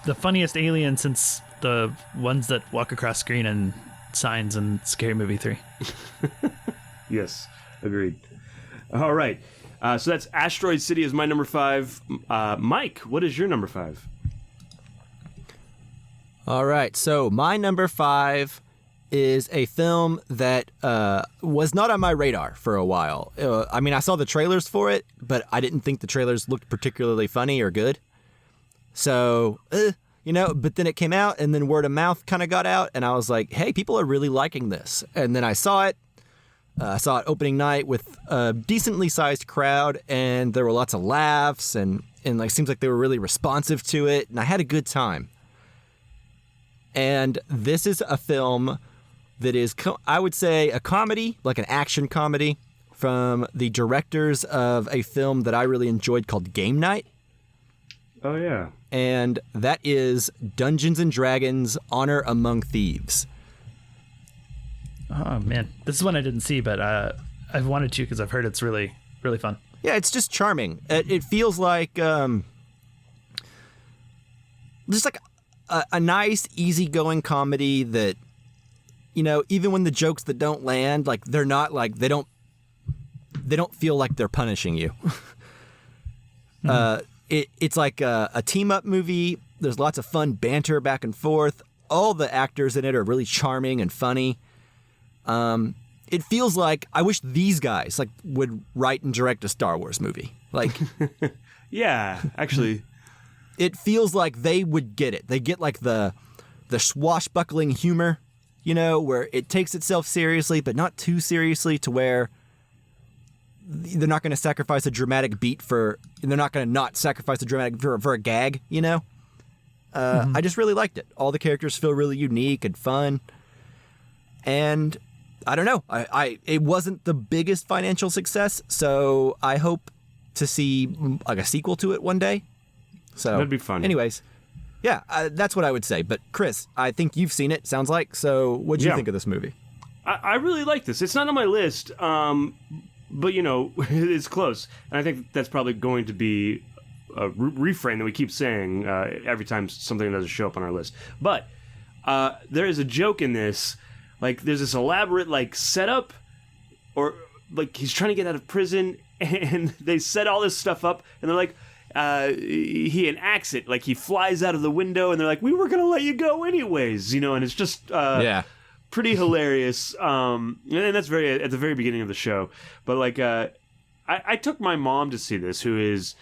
the funniest alien since the ones that walk across screen and signs in Scary Movie 3. Yes, agreed. All right. So that's Asteroid City is my number 5. Mike, what is your number 5? All right. So my number 5 is a film that was not on my radar for a while. I mean, I saw the trailers for it, but I didn't think the trailers looked particularly funny or good. So, but then it came out, and then word of mouth kind of got out, and I was like, hey, people are really liking this. And then I saw it. I saw it opening night with a decently sized crowd, and there were lots of laughs, and like seems like they were really responsive to it, and I had a good time. And this is a film that is, I would say, a comedy, like an action comedy, from the directors of a film that I really enjoyed called Game Night. Oh, yeah. And that is Dungeons & Dragons: Honor Among Thieves. Oh, man. This is one I didn't see, but I've wanted to because I've heard it's really, really fun. Yeah, it's just charming. It feels like just like a nice, easygoing comedy that, even when the jokes that don't land, like they're not like they don't feel like they're punishing you. It's like a team up movie. There's lots of fun banter back and forth. All the actors in it are really charming and funny. It feels like I wish these guys like would write and direct a Star Wars movie. Like, yeah, actually, it feels like they would get it. They get like the swashbuckling humor, where it takes itself seriously, but not too seriously to where they're not going to sacrifice a dramatic beat they're not going to not sacrifice a dramatic for a gag, I just really liked it. All the characters feel really unique and fun. And I don't know, it wasn't the biggest financial success, so I hope to see like a sequel to it one day. So that'd be fun. Anyways, yeah, that's what I would say. But Chris, I think you've seen it, sounds like. So what'd you think of this movie? I really like this. It's not on my list, but it's close. And I think that's probably going to be a refrain that we keep saying every time something doesn't show up on our list. But there is a joke in this. Like, there's this elaborate, like, setup, or, like, he's trying to get out of prison, and they set all this stuff up, and they're like, he enacts it. Like, he flies out of the window, and they're like, we were going to let you go anyways, and it's just pretty hilarious. And that's at the very beginning of the show. But, like, I took my mom to see this, who is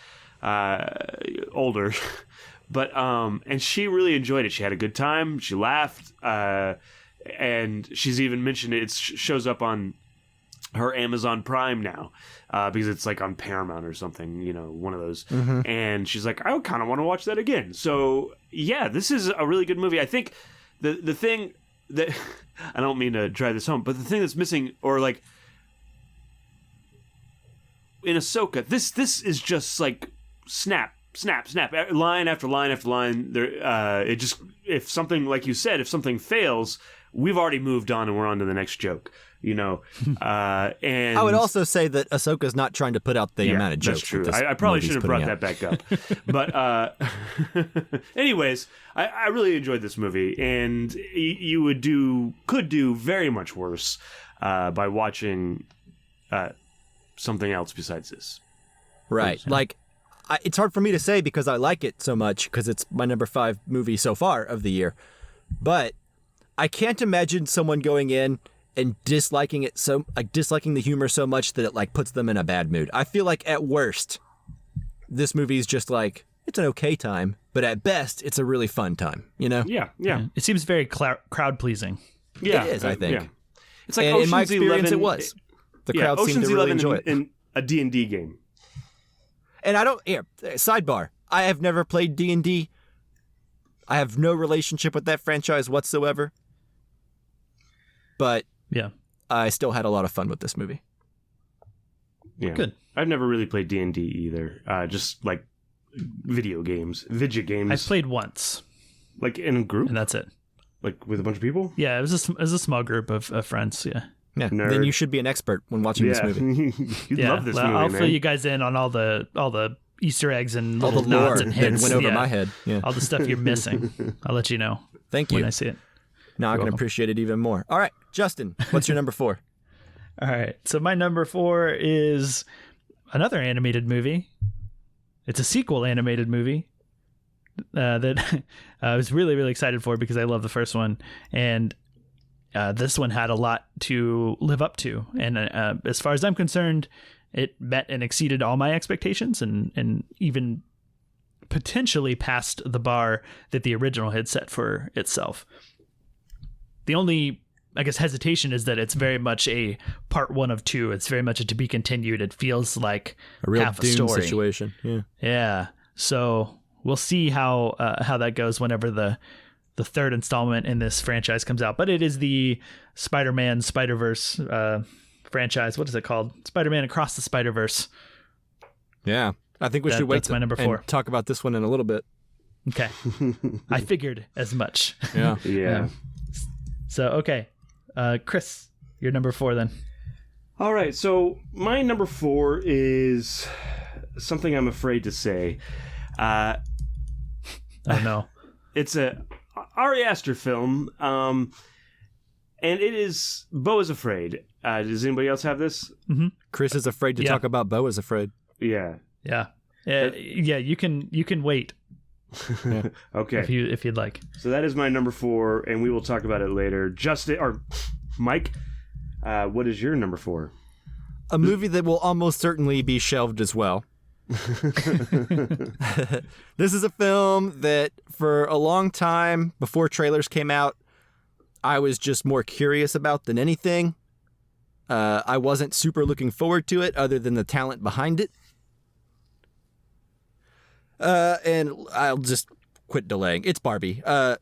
older, but, and she really enjoyed it. She had a good time. She laughed, and she's even mentioned it shows up on her Amazon Prime now, because it's like on Paramount or something, one of those. Mm-hmm. And she's like, I kind of want to watch that again. So yeah, this is a really good movie. I think the thing that I don't mean to drive this home, but the thing that's missing, or like in Ahsoka, this is just like snap, line after line after line. There, it just, if something, like you said, if something fails, we've already moved on and we're on to the next joke, and I would also say that Ahsoka's not trying to put out the amount of jokes. That's true. I probably should have brought that back up. But anyways, I really enjoyed this movie, and you could do very much worse by watching something else besides this. Right. Like, it's hard for me to say because I like it so much, because it's my number 5 movie so far of the year. But I can't imagine someone going in and disliking the humor so much that it like puts them in a bad mood. I feel like at worst, this movie is just like, it's an okay time, but at best, it's a really fun time, Yeah. It seems very crowd pleasing. Yeah, it is, I think. Yeah. It's like and in my experience, 11, it was. The crowd seemed to really enjoy it. In a D&D game. And sidebar, I have never played D&D. I have no relationship with that franchise whatsoever. But yeah, I still had a lot of fun with this movie. Yeah, good. I've never really played D&D either. Just like video games, video games? I've played once, Like in a group? and that's it. Like with a bunch of people? Yeah, it was a small group of friends. Yeah. Yeah. Nerd. Then you should be an expert when watching this movie. You'd Yeah. love this Well, movie, I'll man. fill you guys in on all the Easter eggs and All the little lore nods and that hints. went over Yeah. my head. Yeah. All the stuff you're missing. I'll let you know Thank you. when I see it. Now I can appreciate it even more. All right, Justin, what's your number 4? All right. So my number 4 is another animated movie. It's a sequel animated movie that I was really, really excited for because I love the first one. And this one had a lot to live up to. And as far as I'm concerned, it met and exceeded all my expectations and even potentially passed the bar that the original had set for itself. The only, I guess, hesitation is that it's very much a part 1 of 2. It's very much a to be continued. It feels like A real half a Dune story. situation. Yeah. Yeah. So we'll see how that goes whenever the third installment in this franchise comes out. But it is the Spider-Man Spider-Verse franchise. What is it called? Spider-Man Across the Spider-Verse. Yeah. I think we should wait that's my number 4. and talk about this one in a little bit. Okay. I figured as much. Yeah. Yeah. So, okay. Chris, your number 4 then. All right, so my number 4 is something I'm afraid to say. Oh, no. It's a Ari Aster film, and it is Beau is Afraid. Does anybody else have this? Chris is afraid to Yeah. talk about Beau is afraid. Yeah. Yeah. Yeah, you can wait Okay. if you'd like. So that is my number 4, and we will talk about it later. Justin or Mike, what is your number 4? A movie that will almost certainly be shelved as well. This is a film that for a long time before trailers came out, I was just more curious about than anything. I wasn't super looking forward to it other than the talent behind it. And I'll just quit delaying. It's Barbie. I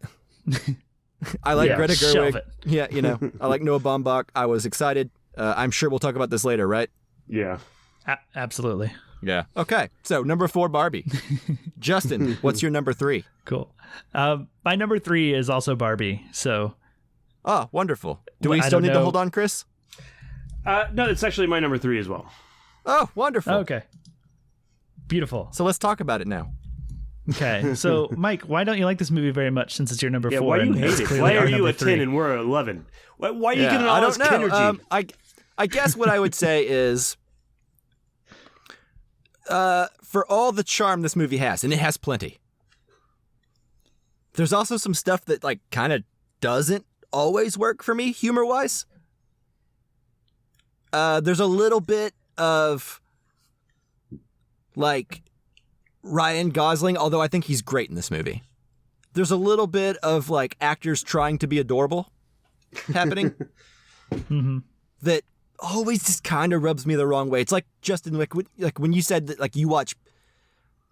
like Yeah, Greta shelve Gerwig. it. Yeah, I like Noah Baumbach. I was excited. I'm sure we'll talk about this later, right? Yeah. Absolutely. Yeah. Okay. So number 4, Barbie. Justin, what's your number 3? Cool. My number 3 is also Barbie. So Oh, wonderful. Do we I still don't need to know. hold on, Chris? No, it's actually my number 3 as well. Oh, wonderful. okay. Beautiful. So let's talk about it now. Okay. So Mike, why don't you like this movie very much since it's your number 4? Why do you and hate it's it? clearly Why our are you number a 10 3? and we're 11? Why are you getting all I this don't know. energy? I guess what I would say is, for all the charm this movie has, and it has plenty, there's also some stuff that like kind of doesn't always work for me humor-wise. There's a little bit of like Ryan Gosling, although I think he's great in this movie. There's a little bit of like actors trying to be adorable happening that always just kind of rubs me the wrong way. It's like Justin, like when you said that like you watch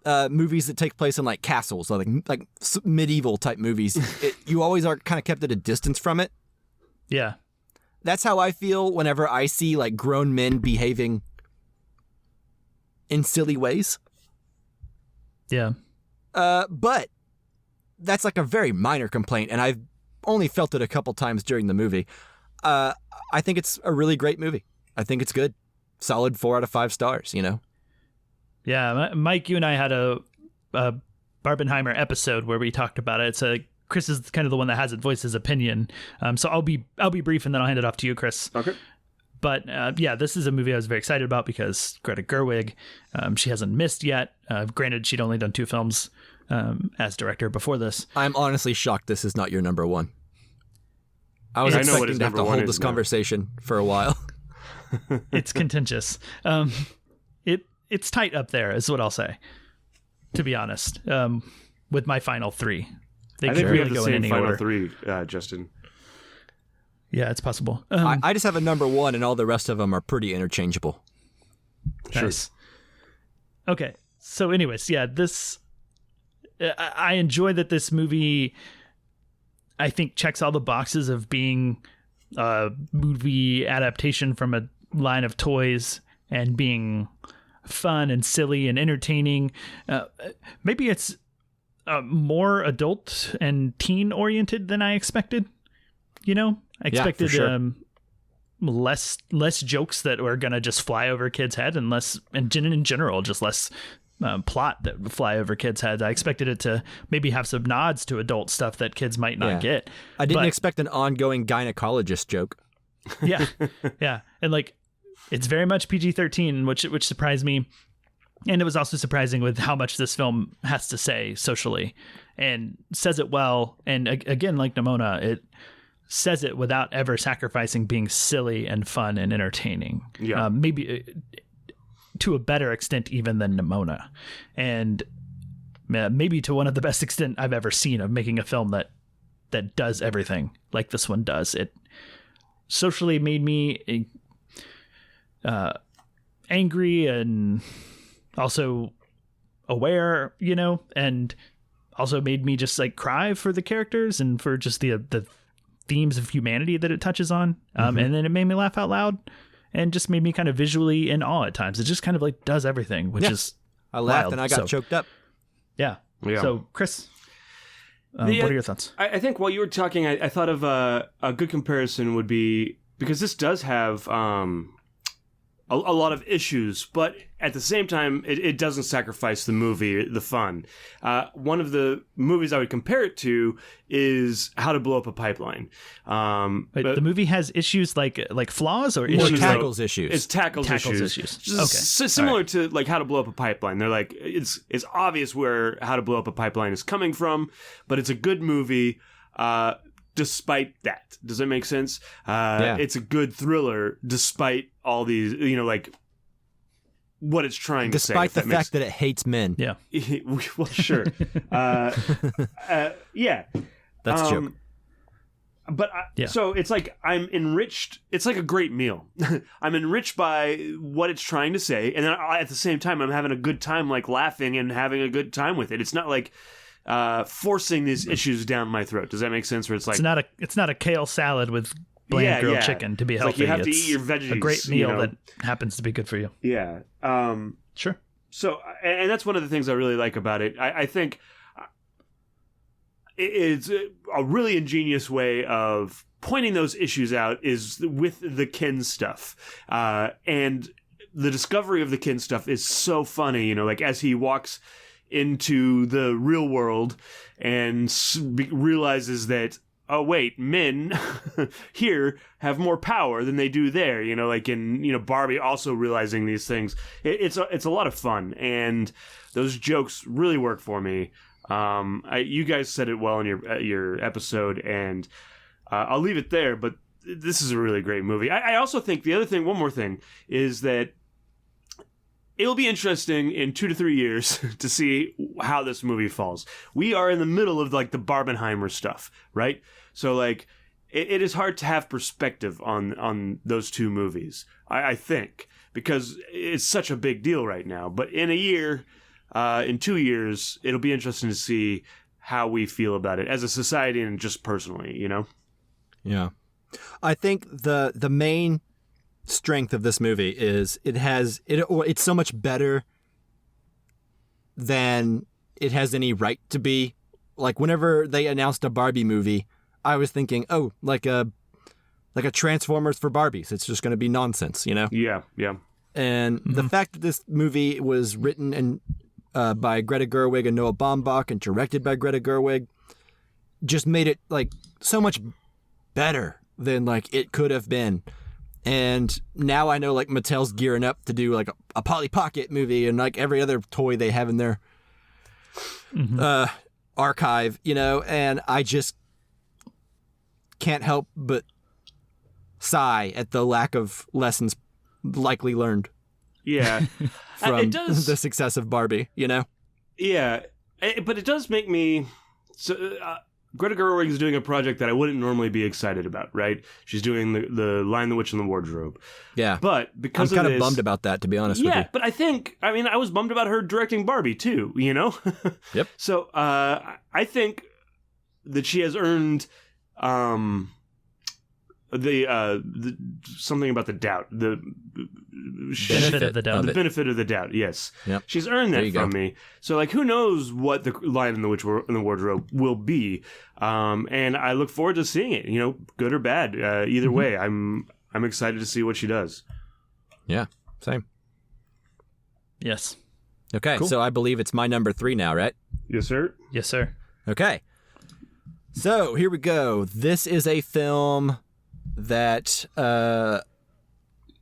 movies that take place in like castles, or like medieval type movies, you always are kind of kept at a distance from it. Yeah. That's how I feel whenever I see like grown men behaving in silly ways. Yeah. But that's like a very minor complaint, and I've only felt it a couple times during the movie. I think it's a really great movie. I think it's good. Solid 4 out of 5 stars, Yeah. Mike, you and I had a Barbenheimer episode where we talked about it. It's Chris is kind of the one that hasn't voiced his opinion. So I'll be brief and then I'll hand it off to you, Chris. Okay. But yeah, this is a movie I was very excited about because Greta Gerwig, she hasn't missed yet. Granted, she'd only done 2 films as director before this. I'm honestly shocked this is not your number 1. I was I know what expecting his to have number to one hold is this now. conversation for a while. It's contentious. It's tight up there, is what I'll say. To be honest, with my final 3, they I could think we really have the go in same any final order. 3, Justin. Yeah, it's possible. I just have a number 1, and all the rest of them are pretty interchangeable. Nice. Okay. So, anyways, yeah, this I enjoy that this movie, I think, checks all the boxes of being a movie adaptation from a line of toys and being fun and silly and entertaining. Maybe it's more adult and teen oriented than I expected. I expected for sure. less jokes that were gonna just fly over kids' head, and less, and in general, just less plot that would fly over kids' heads. I expected it to maybe have some nods to adult stuff that kids might not get. I didn't expect an ongoing gynecologist joke. Yeah, and like it's very much PG-13, which surprised me, and it was also surprising with how much this film has to say socially, and says it well. And again, like Nimona, it says it without ever sacrificing being silly and fun and entertaining. Yeah. Maybe to a better extent even than Nimona, and maybe to one of the best extent I've ever seen of making a film that does everything like this one does. It socially made me angry and also aware, and also made me just like cry for the characters and for just the themes of humanity that it touches on. And then it made me laugh out loud and just made me kind of visually in awe at times. It just kind of like does everything, which is I laughed wild. and I got choked up. Yeah. So Chris, what are your thoughts? I think while you were talking, I thought of a good comparison would be, because this does have a lot of issues, but at the same time, it doesn't sacrifice the movie, the fun. One of the movies I would compare it to is How to Blow Up a Pipeline. The movie has issues like flaws or Or issues tackles issues. It's tackles issues. Okay. Similar to like How to Blow Up a Pipeline. They're like, it's obvious where How to Blow Up a Pipeline is coming from, but it's a good movie. Despite that, does that make sense? It's a good thriller despite all these, like what it's trying to say. Despite the fact that it hates men. Yeah. Well, sure. Yeah. That's a joke. But so it's like I'm enriched. It's like a great meal. I'm enriched by what it's trying to say, and then at the same time, I'm having a good time, like laughing and having a good time with it. It's not like forcing these issues down my throat. Does that make sense? Where it's like it's not a kale salad with bland grilled chicken to be healthy. Like you have to eat your veggies. A great meal that happens to be good for you. Yeah. Sure. So, and that's one of the things I really like about it. I think it's a really ingenious way of pointing those issues out is with the kin stuff. And the discovery of the kin stuff is so funny, like as he walks into the real world and realizes that, oh wait, men here have more power than they do there, like in Barbie also realizing these things. It's a lot of fun, and those jokes really work for me. You guys said it well in your episode, and I'll leave it there, but this is a really great movie. I also think one more thing is that it'll be interesting in 2 to 3 years to see how this movie falls. We are in the middle of like the Barbenheimer stuff, right? So like it is hard to have perspective on those two movies, I think, because it's such a big deal right now. But in a year, in 2 years, it'll be interesting to see how we feel about it as a society and just personally, Yeah. I think the main strength of this movie is it's so much better than it has any right to be. Like whenever they announced a Barbie movie, I was thinking, oh, like a Transformers for Barbies. It's just going to be nonsense, Yeah. And the fact that this movie was written and by Greta Gerwig and Noah Baumbach and directed by Greta Gerwig just made it like so much better than like it could have been. And now I know like Mattel's gearing up to do like a Polly Pocket movie and like every other toy they have in their archive, and I just can't help but sigh at the lack of lessons likely learned. Yeah. From the success of Barbie, Yeah, but it does make me... Greta Gerwig is doing a project that I wouldn't normally be excited about, right? She's doing the Lion, the Witch, and the Wardrobe. Yeah. But because I'm kind of bummed about that, to be honest with you. Yeah, but I was bummed about her directing Barbie, too, Yep. So I think that she has earned the something about the doubt, the Benefit of the doubt. the benefit of the doubt. Yes, Yep. she's earned that you from go. me. So like, who knows what the line in the wardrobe will be? And I look forward to seeing it. You know, good or bad, either way. I'm excited to see what she does. Yeah, same. Yes. Okay, Cool. so I believe it's my number 3 now, right? Yes, sir. Yes, sir. Okay. So here we go. This is a film that,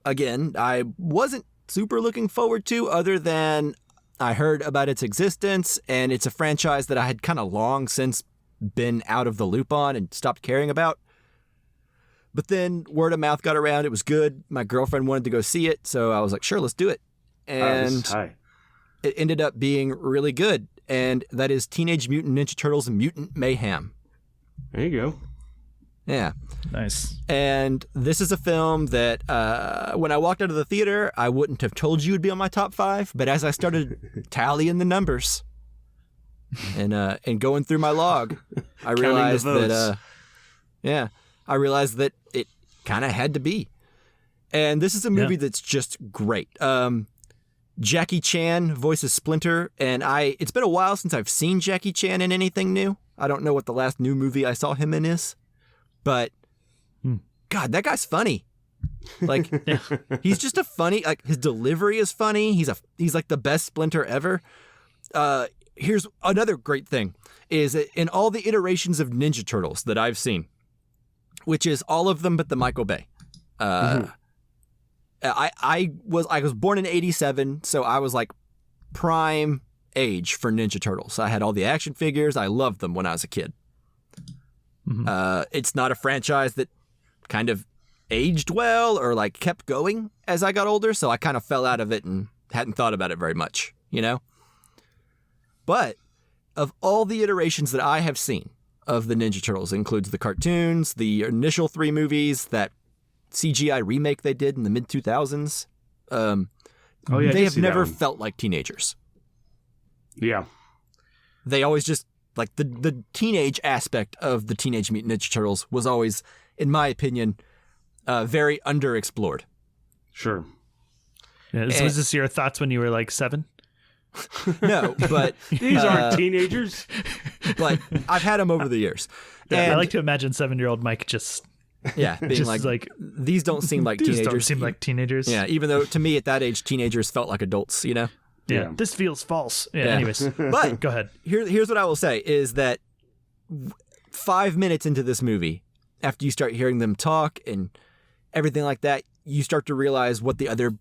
again, I wasn't super looking forward to, other than I heard about its existence, and it's a franchise that I had kind of long since been out of the loop on and stopped caring about. But then word of mouth got around. It was good. My girlfriend wanted to go see it, so I was like, sure, let's do it. And Hi. it ended up being really good, and that is Teenage Mutant Ninja Turtles Mutant Mayhem. There you go. Yeah. Nice. And this is a film that when I walked out of the theater, I wouldn't have told you would be on my top 5, but as I started tallying the numbers and going through my log, I realized that I realized that it kind of had to be. And this is a movie that's just great. Jackie Chan voices Splinter, and it's been a while since I've seen Jackie Chan in anything new. I don't know what the last new movie I saw him in is, but God, that guy's funny. Like, he's just a funny, like, his delivery is funny. He's like the best Splinter ever. Here's another great thing, is that in all the iterations of Ninja Turtles that I've seen, which is all of them but the Michael Bay, I was born in 87, so I was like prime age for Ninja Turtles. I had all the action figures. I loved them when I was a kid. It's not a franchise that kind of aged well or like kept going as I got older, so I kind of fell out of it and hadn't thought about it very much, you know? But of all the iterations that I have seen of the Ninja Turtles, includes the cartoons, the initial 3 movies, that CGI remake they did in the mid-2000s. They have never felt like teenagers. Yeah. They always just, like, the teenage aspect of the Teenage Mutant Ninja Turtles was always, in my opinion, very underexplored. Sure. Yeah, was this your thoughts when you were like 7? No, but... These aren't teenagers. But I've had them over the years. Yeah, And, I like to imagine 7-year-old Mike just being just like, these don't seem like these teenagers. don't seem like teenagers. Yeah, even though to me at that age, teenagers felt like adults, you know? Yeah. Yeah. This feels false. Yeah. Yeah. Anyways, But go ahead. here's what I will say, is that 5 minutes into this movie, after you start hearing them talk and everything like that, you start to realize what the other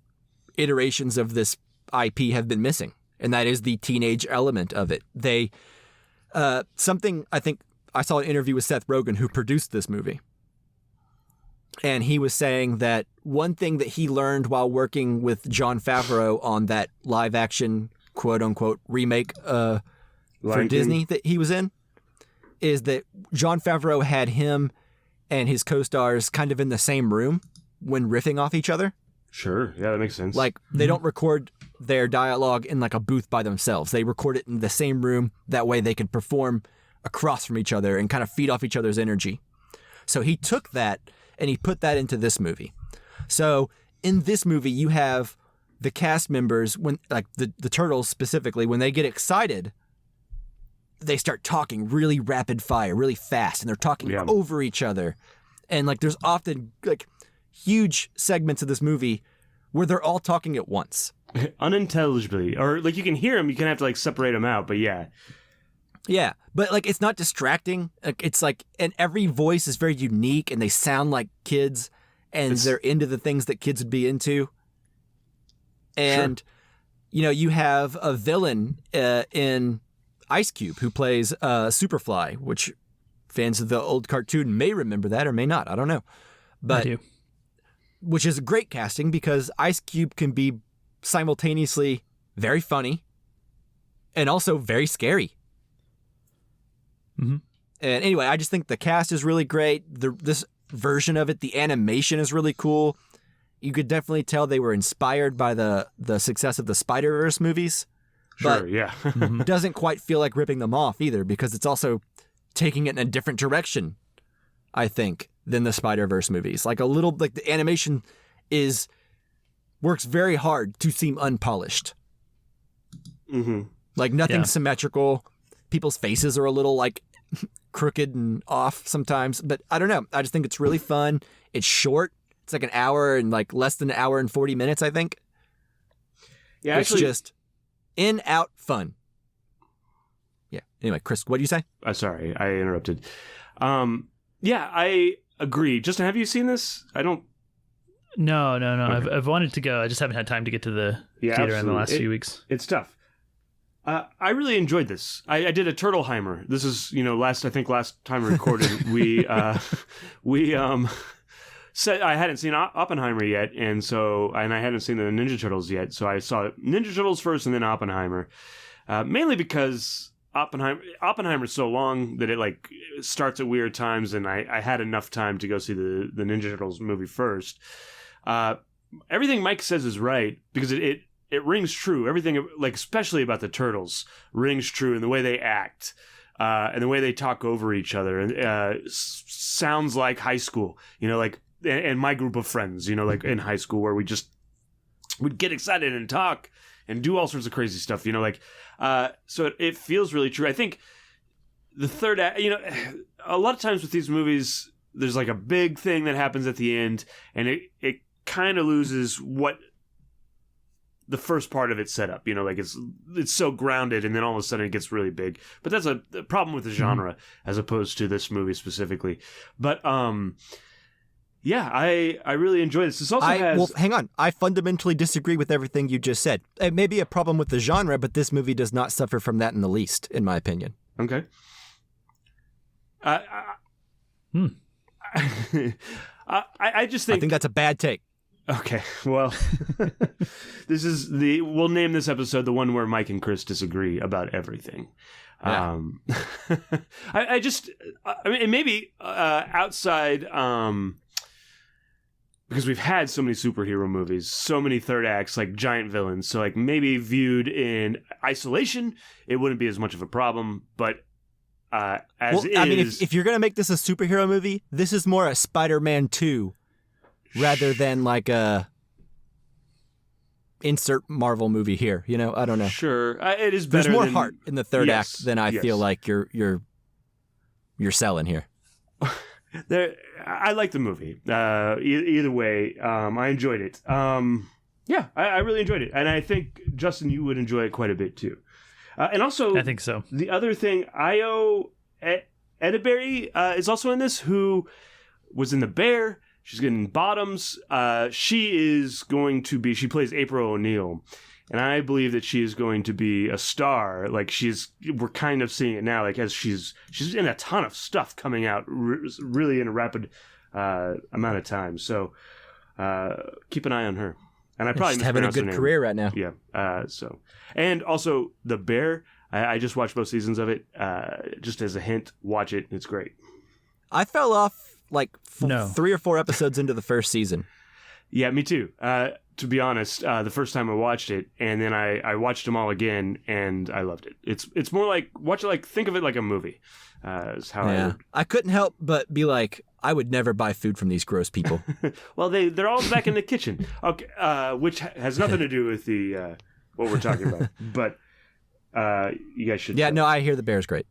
iterations of this IP have been missing. And that is the teenage element of it. They, something, I think I saw an interview with Seth Rogen, who produced this movie. And he was saying that one thing that he learned while working with Jon Favreau on that live action, quote unquote, remake for Disney that he was in, is that Jon Favreau had him and his co-stars kind of in the same room when riffing off each other. Sure. Yeah, that makes sense. Like, they don't record their dialogue in like a booth by themselves. They record it in the same room. That way they could perform across from each other and kind of feed off each other's energy. So he took that and he put that into this movie. So in this movie, you have the cast members, when like the Turtles specifically, when they get excited, they start talking really rapid fire, really fast, and they're talking over each other. And like, there's often like huge segments of this movie where they're all talking at once. Unintelligibly. Or like, you can hear them, you can have to like separate them out, but yeah. Yeah, but like, it's not distracting. Like, it's like, and every voice is very unique and they sound like kids and they're into the things that kids would be into. And, you know, you have a villain in Ice Cube who plays Superfly, which fans of the old cartoon may remember that or may not. I don't know. But, I do. Which is great casting because Ice Cube can be simultaneously very funny and also very scary. Mm-hmm. And anyway, I just think the cast is really great. This version of it, the animation is really cool. You could definitely tell they were inspired by the success of the Spider-Verse movies. Sure, but yeah. doesn't quite feel like ripping them off either because it's also taking it in a different direction, I think. than the Spider-Verse movies. Like the animation works very hard to seem unpolished. Mm-hmm. Like nothing's symmetrical. People's faces are a little like crooked and off sometimes, but I don't know. I just think it's really fun. It's short. It's like an hour and like less than an hour and 40 minutes, I think. Yeah, it's just in, out, fun. Yeah. Anyway, Chris, what do you say? Sorry, I interrupted. Yeah, I agree. Justin, have you seen this? I don't. No. Okay. I've wanted to go. I just haven't had time to get to the theater in the last few weeks. It's tough. I really enjoyed this. I did a Turtleheimer. This is, last time we recorded, we said I hadn't seen Oppenheimer yet, and I hadn't seen the Ninja Turtles yet, so I saw Ninja Turtles first and then Oppenheimer, mainly because Oppenheimer's so long that it starts at weird times, and I had enough time to go see the Ninja Turtles movie first. Everything Mike says is right, because it rings true. Everything, especially about the Turtles, rings true in the way they act, and the way they talk over each other, and sounds like high school, and my group of friends, in high school, where we'd get excited and talk and do all sorts of crazy stuff, so it feels really true. I think the third act, a lot of times with these movies, there's a big thing that happens at the end, and it kind of loses what the first part of it set up, it's so grounded, and then all of a sudden it gets really big. But that's a problem with the genre, as opposed to this movie specifically. But yeah, I really enjoyed this. This also has... Well, hang on. I fundamentally disagree with everything you just said. It may be a problem with the genre, but this movie does not suffer from that in the least, in my opinion. Okay. I just think... I think that's a bad take. Okay, well, we'll name this episode the one where Mike and Chris disagree about everything. Yeah. I mean, maybe outside... because we've had so many superhero movies, so many third acts, giant villains. So, maybe viewed in isolation, it wouldn't be as much of a problem. But I mean, if you're going to make this a superhero movie, this is more a Spider-Man 2 rather than a insert Marvel movie here. I don't know. Sure. It is better. There's more heart in the third act than I feel like you're selling here. I like the movie. Either way, I enjoyed it. Yeah, I really enjoyed it, and I think Justin, you would enjoy it quite a bit too. And also, I think so. The other thing, Io Edeberry is also in this, who was in The Bear. She's getting Bottoms. She plays April O'Neil. And I believe that she is going to be a star. We're kind of seeing it now, as she's in a ton of stuff coming out really in a rapid amount of time. So keep an eye on her. And I probably she's having a good career right now. Yeah. And also The Bear. I just watched both seasons of it. Just as a hint, watch it. It's great. I fell off 3 or 4 episodes into the first season. Yeah, me too. To be honest, the first time I watched it, and then I watched them all again, and I loved it. It's more watch it think of it like a movie. Is how I couldn't help but be I would never buy food from these gross people. Well, they're all back in the kitchen. Okay, which has nothing to do with the what we're talking about. But you guys should. Yeah, no, I hear The Bear's great.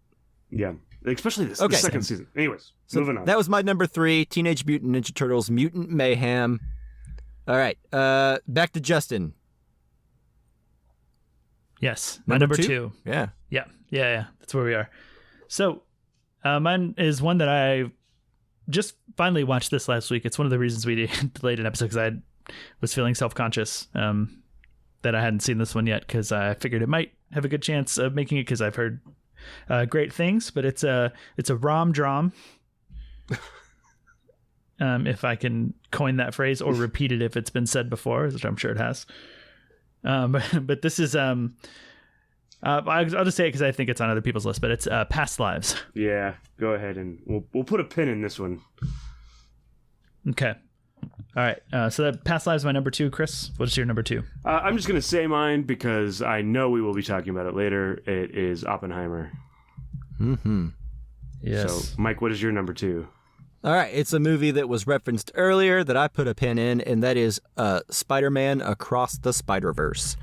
Yeah, especially the second season. Anyways, moving on. That was my number 3, Teenage Mutant Ninja Turtles: Mutant Mayhem. All right, back to Justin. Yes, my number 2. Yeah. That's where we are. So, mine is one that I just finally watched this last week. It's one of the reasons we delayed an episode, because I was feeling self-conscious that I hadn't seen this one yet, because I figured it might have a good chance of making it, because I've heard great things. But it's a rom-drom. If I can coin that phrase or repeat it if it's been said before, which I'm sure it has. But this is I'll just say it because I think it's on other people's list, but it's Past Lives. Yeah, go ahead, and we'll put a pin in this one. Okay. All right. So that Past Lives is my number 2. Chris, what is your number 2? I'm just gonna say mine because I know we will be talking about it later. It is Oppenheimer. Mm-hmm. Yes. So, Mike, what is your number 2? All right, it's a movie that was referenced earlier that I put a pin in, and that is Spider-Man Across the Spider-Verse.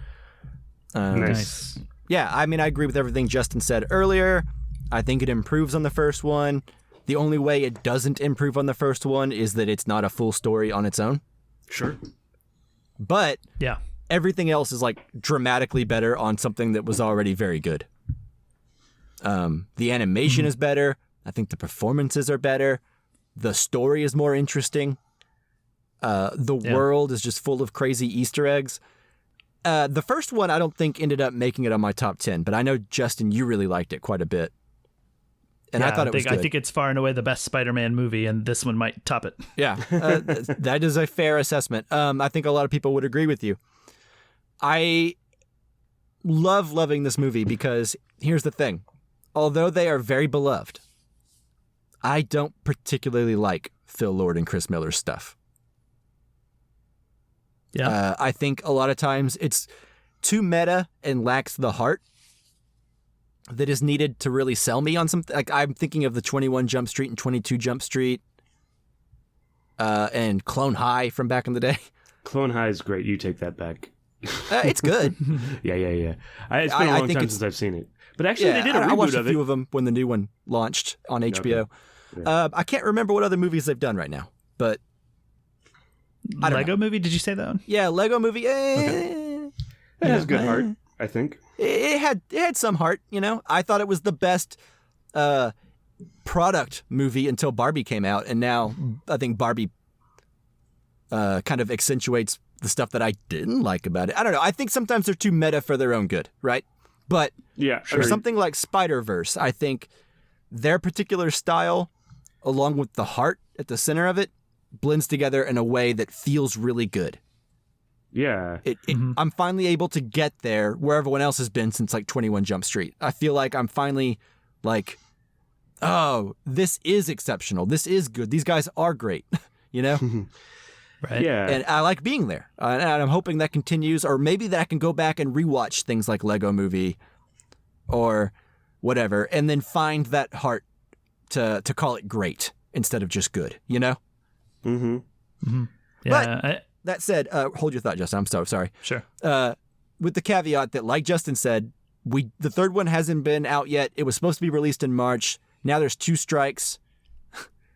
Nice. Yeah, I mean, I agree with everything Justin said earlier. I think it improves on the first one. The only way it doesn't improve on the first one is that it's not a full story on its own. Sure. But Yeah. everything else is like dramatically better on something that was already very good. The animation is better. I think the performances are better. The story is more interesting. The world is just full of crazy Easter eggs. The first one I don't think ended up making it on my top 10, but I know, Justin, you really liked it quite a bit. And I thought it was good. I think it's far and away the best Spider-Man movie, and this one might top it. Yeah, that is a fair assessment. I think a lot of people would agree with you. I loving this movie because here's the thing. Although they are very beloved, I don't particularly like Phil Lord and Chris Miller's stuff. Yeah. I think a lot of times it's too meta and lacks the heart that is needed to really sell me on something. Like, I'm thinking of the 21 Jump Street and 22 Jump Street and Clone High from back in the day. Clone High is great. You take that back. It's good. Yeah. It's been a long time since I've seen it. But actually, they did a reboot I watched a of it. few of them when the new one launched on HBO. Okay. Yeah. I can't remember what other movies they've done right now, but I don't Lego know. movie? Did you say that one? Yeah, Lego movie. It has good heart, I think. It had some heart, you know. I thought it was the best product movie until Barbie came out, and now I think Barbie kind of accentuates the stuff that I didn't like about it. I don't know. I think sometimes they're too meta for their own good, right? But Yeah, for something like Spider-Verse, I think their particular style, along with the heart at the center of it, blends together in a way that feels really good. Yeah. I'm finally able to get there where everyone else has been since like 21 Jump Street. I feel like I'm finally like, oh, this is exceptional. This is good. These guys are great, you know? Right. Yeah. And I like being there. And I'm hoping that continues, or maybe that I can go back and rewatch things like Lego Movie or whatever, and then find that heart to call it great instead of just good, you know? Yeah. That said, hold your thought, Justin. I'm so sorry. Sure. With the caveat that, like Justin said, the third one hasn't been out yet. It was supposed to be released in March. Now there's 2 strikes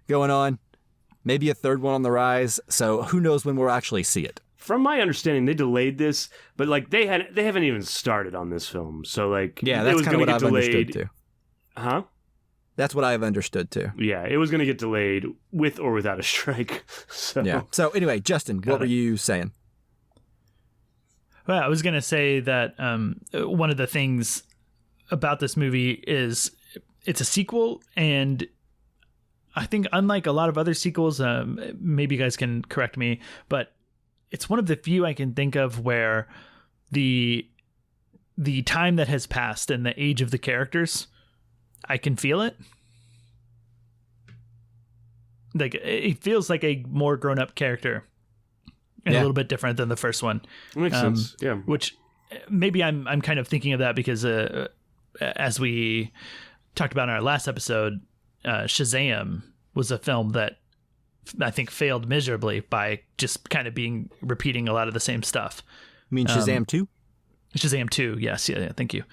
going on. Maybe a third one on the rise. So who knows when we'll actually see it. From my understanding, they delayed this, but like they haven't even started on this film. So like Yeah, it that's was kind of going what to I've get understood delayed. too. Huh? That's what I've understood too. Yeah, it was going to get delayed with or without a strike. So Yeah. So anyway, Justin, what were you saying? Well, I was going to say that one of the things about this movie is it's a sequel, and I think unlike a lot of other sequels, maybe you guys can correct me, but it's one of the few I can think of where the time that has passed and the age of the characters, I can feel it. Like, it feels like a more grown-up character and a little bit different than the first one. makes sense. Yeah. Which maybe I'm kind of thinking of that because as we talked about in our last episode, Shazam was a film that I think failed miserably by just kind of repeating a lot of the same stuff. You mean Shazam 2? Shazam 2, yes. Yeah, thank you.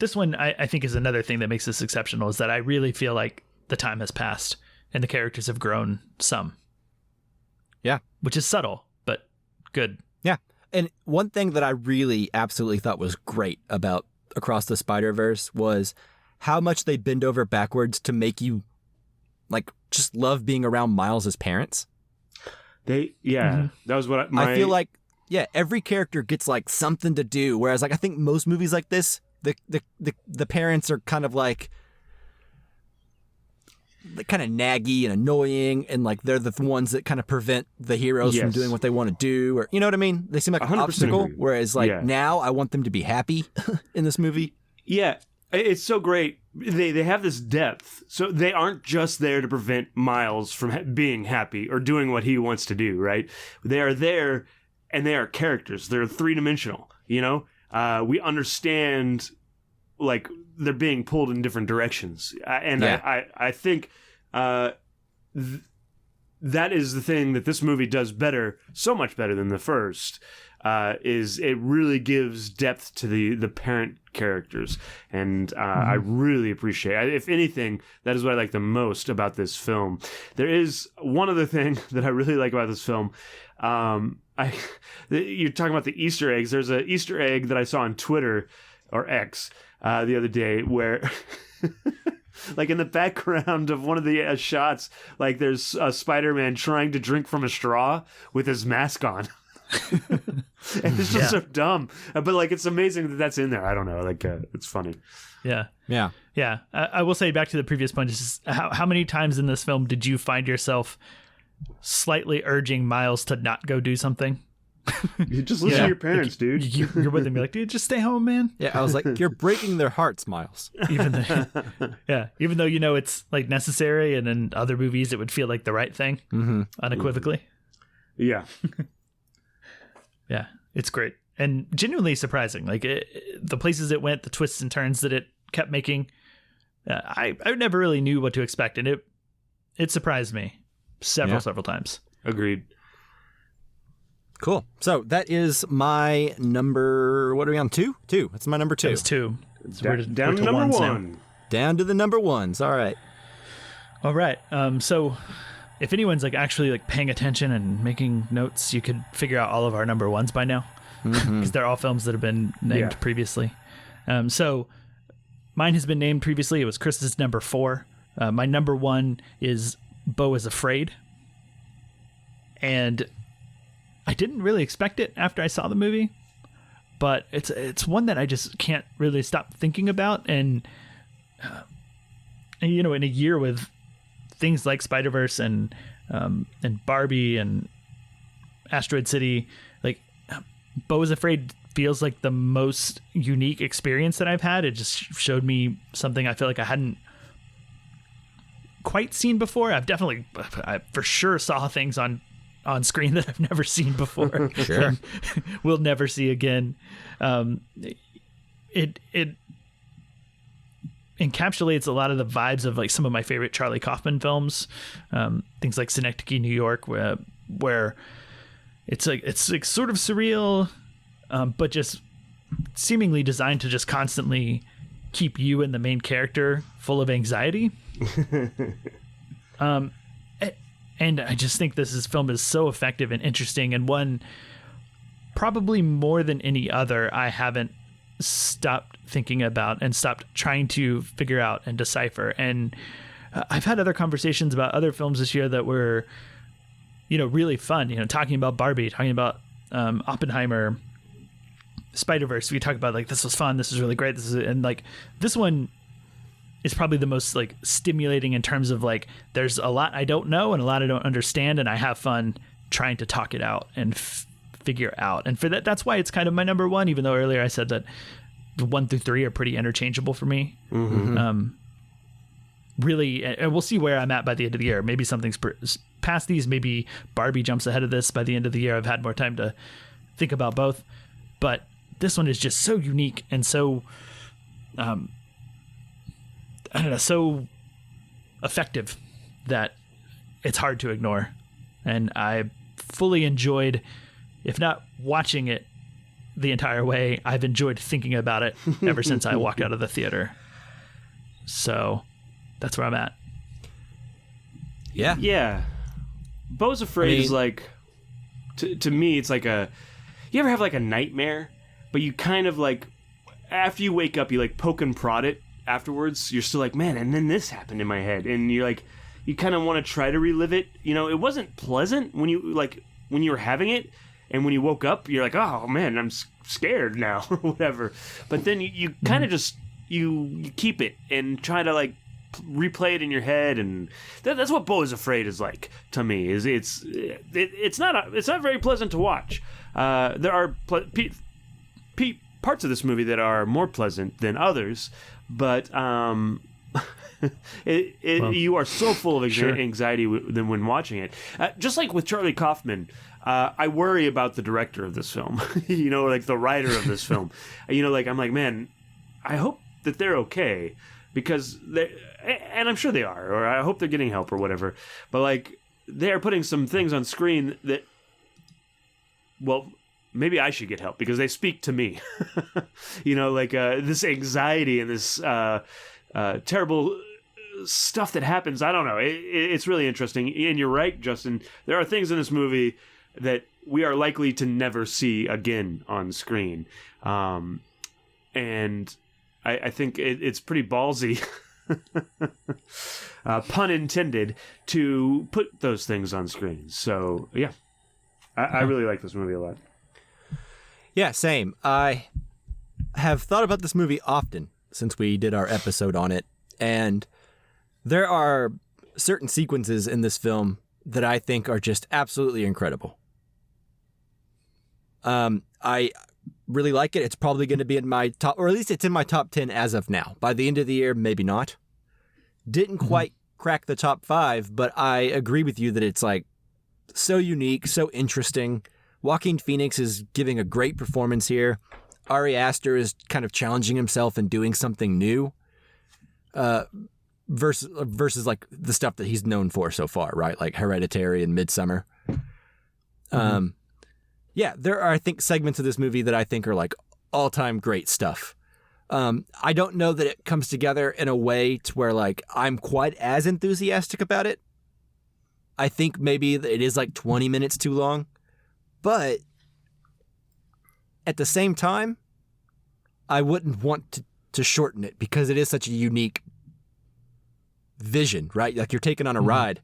This one, I think, is another thing that makes this exceptional, is that I really feel like the time has passed and the characters have grown some. Yeah. Which is subtle, but good. Yeah. And one thing that I really absolutely thought was great about Across the Spider-Verse was how much they bend over backwards to make you like just love being around Miles' parents. That was what I feel like, every character gets like something to do. Whereas like I think most movies like this, the parents are kind of like kind of naggy and annoying, and like they're the ones that kind of prevent the heroes from doing what they want to do, or you know what I mean? They seem like an obstacle. agree. Whereas like now I want them to be happy in this movie. Yeah, it's so great. They have this depth, so they aren't just there to prevent Miles from being happy or doing what he wants to do. Right? They are there, and they are characters. They're 3-dimensional. You know, we understand like they're being pulled in different directions, and I think that is the thing that this movie does better, so much better than the first, is it really gives depth to the parent characters. And I really appreciate it. If anything, that is what I like the most about this film. There is one other thing that I really like about this film. You're talking about the Easter eggs. There's an Easter egg that I saw on Twitter, or X, the other day, where... like in the background of one of the shots, like there's Spider-Man trying to drink from a straw with his mask on. And it's just so dumb. But like, it's amazing that that's in there. I don't know. Like, it's funny. Yeah. Yeah. Yeah. I will say, back to the previous point, just how many times in this film did you find yourself slightly urging Miles to not go do something? You just listen to your parents, dude. You're with them. You're like, dude, just stay home, man. Yeah, I was like, you're breaking their hearts, Miles. Even though you know it's like necessary, and in other movies it would feel like the right thing, unequivocally. Yeah. Yeah, it's great and genuinely surprising. Like the places it went, the twists and turns that it kept making. I never really knew what to expect, and it surprised me several times. Agreed. Cool. So that is my number. What are we on? 2? 2. That's my number 2. It's 2. Down to number 1. Now. Down to the number 1s. All right. All right. So if anyone's like actually like paying attention and making notes, you could figure out all of our number 1s by now, because they're all films that have been named previously. So mine has been named previously. It was Chris's number 4. My number 1 is Beau is Afraid. And I didn't really expect it after I saw the movie, but it's one that I just can't really stop thinking about. And in a year with things like Spider-Verse and Barbie and Asteroid City, like Beau is Afraid feels like the most unique experience that I've had. It just showed me something I feel like I hadn't quite seen before. I for sure saw things on screen that I've never seen before. Sure. We'll never see again. It encapsulates a lot of the vibes of like some of my favorite Charlie Kaufman films. Things like Synecdoche, New York, where it's like sort of surreal, but just seemingly designed to just constantly keep you and the main character full of anxiety. And I just think this film is so effective and interesting, and one probably more than any other I haven't stopped thinking about and stopped trying to figure out and decipher. And I've had other conversations about other films this year that were, really fun. Talking about Barbie, talking about Oppenheimer, Spider-Verse. We talk about like, this was fun, this is really great, and like this one is probably the most like stimulating in terms of like, there's a lot I don't know and a lot I don't understand, and I have fun trying to talk it out and figure out. And for that's why it's kind of my number 1, even though earlier I said that the 1 through 3 are pretty interchangeable for me. Really, and we'll see where I'm at by the end of the year. Maybe something's past these. Maybe Barbie jumps ahead of this by the end of the year. I've had more time to think about both, but this one is just so unique and so I don't know, so effective that it's hard to ignore. And I fully enjoyed, if not watching it the entire way, I've enjoyed thinking about it ever since I walked out of the theater. So that's where I'm at. Yeah. Yeah. Beau's Afraid is like, to me, it's like you ever have like a nightmare, but you kind of like, after you wake up, you like poke and prod it. Afterwards, you're still like, man, and then this happened in my head, and you're like, you kind of want to try to relive it. It wasn't pleasant when you were having it, and when you woke up, you're like, oh man, I'm scared now or whatever. But then you kind of just you keep it and try to like replay it in your head, and that's what Beau is Afraid is like to me. It's not very pleasant to watch. There are parts of this movie that are more pleasant than others. But you are so full of anxiety than when watching it. Just like with Charlie Kaufman, I worry about the director of this film. Like the writer of this film. I'm like, man, I hope that they're okay, because and I'm sure they are, or I hope they're getting help or whatever. But like they are putting some things on screen that, well, maybe I should get help because they speak to me. Like this anxiety and this terrible stuff that happens. I don't know. It's really interesting. And you're right, Justin. There are things in this movie that we are likely to never see again on screen. And I think it's pretty ballsy, pun intended, to put those things on screen. So, yeah, I really like this movie a lot. Yeah, same. I have thought about this movie often since we did our episode on it, and there are certain sequences in this film that I think are just absolutely incredible. I really like it. It's probably going to be in my top, or at least it's in my top 10 as of now. By the end of the year, maybe not. Didn't quite crack the top 5, but I agree with you that it's like so unique, so interesting. Joaquin Phoenix is giving a great performance here. Ari Aster is kind of challenging himself and doing something new, versus like the stuff that he's known for so far, right? Like Hereditary and Midsommar. Yeah, there are, I think, segments of this movie that I think are like all-time great stuff. I don't know that it comes together in a way to where like I'm quite as enthusiastic about it. I think maybe it is like 20 minutes too long, but at the same time, I wouldn't want to shorten it because it is such a unique vision, right? Like you're taking on a ride.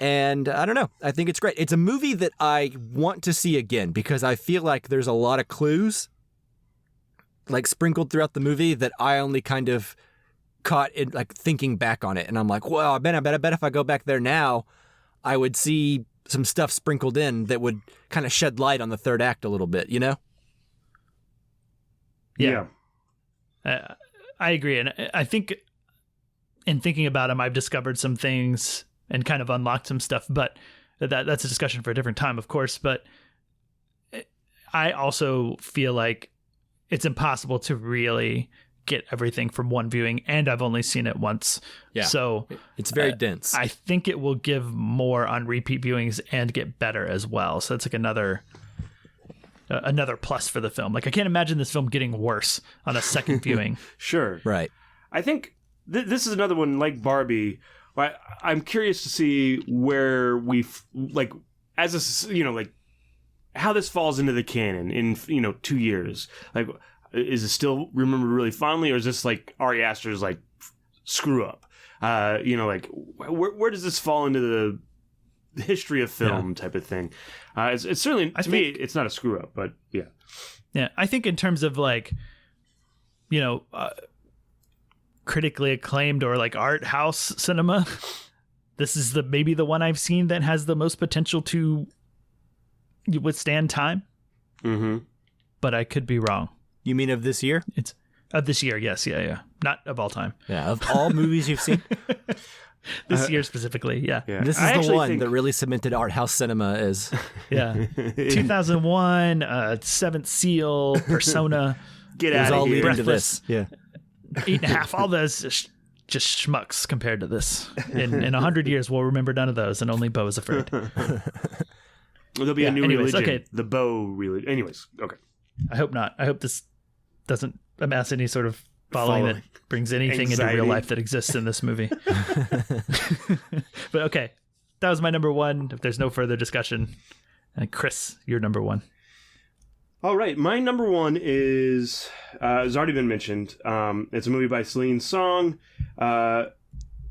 And I don't know. I think it's great. It's a movie that I want to see again because I feel like there's a lot of clues like sprinkled throughout the movie that I only kind of caught in like thinking back on it. And I'm like, well, I bet if I go back there now, I would see some stuff sprinkled in that would kind of shed light on the third act a little bit, you know? Yeah. I agree. And I think in thinking about him, I've discovered some things and kind of unlocked some stuff, but that's a discussion for a different time, of course. But I also feel like it's impossible to really get everything from one viewing, and I've only seen it once. Yeah. So it's very dense. I think it will give more on repeat viewings and get better as well. So it's like another plus for the film. Like I can't imagine this film getting worse on a second viewing. Sure. Right. I think this is another one like Barbie. I'm curious to see where like as a, like how this falls into the canon in 2 years. Like, is it still remembered really fondly, or is this like Ari Aster's like screw up? Like where does this fall into the history of film type of thing? It's certainly to me it's not a screw up, but yeah. Yeah, I think in terms of like, critically acclaimed or like art house cinema, this is maybe the one I've seen that has the most potential to withstand time. But I could be wrong. You mean of this year? It's of this year, yes, yeah, not of all time. Yeah, of all movies you've seen. This year specifically, yeah. This is the one that really cemented art house cinema as 2001, Seventh Seal, Persona. Get out of here. Breathless. Yeah. 8.5, all those just schmucks compared to this. In 100 years, we'll remember none of those, and only Bo is afraid. There'll be a new religion. Okay. The Bo religion. Anyways, okay. I hope not. I hope this doesn't amass any sort of following that brings anything into real life that exists in this movie. But okay, that was my number one. If there's no further discussion, Chris, your number one. All right, my number one has already been mentioned. It's a movie by Celine Song,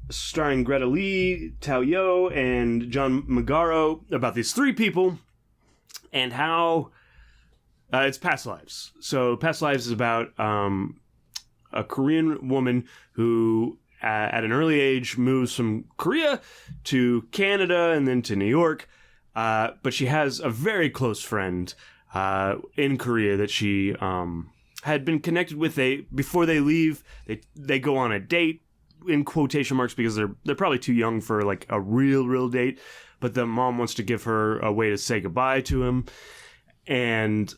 starring Greta Lee, Tao Yo, and John Magaro, about these three people and how it's past lives. So Past Lives is about a Korean woman who at an early age moves from Korea to Canada and then to New York, but she has a very close friend in Korea that she had been connected with. Before they leave, they go on a date, in quotation marks, because they're probably too young for like a real date, but the mom wants to give her a way to say goodbye to him. And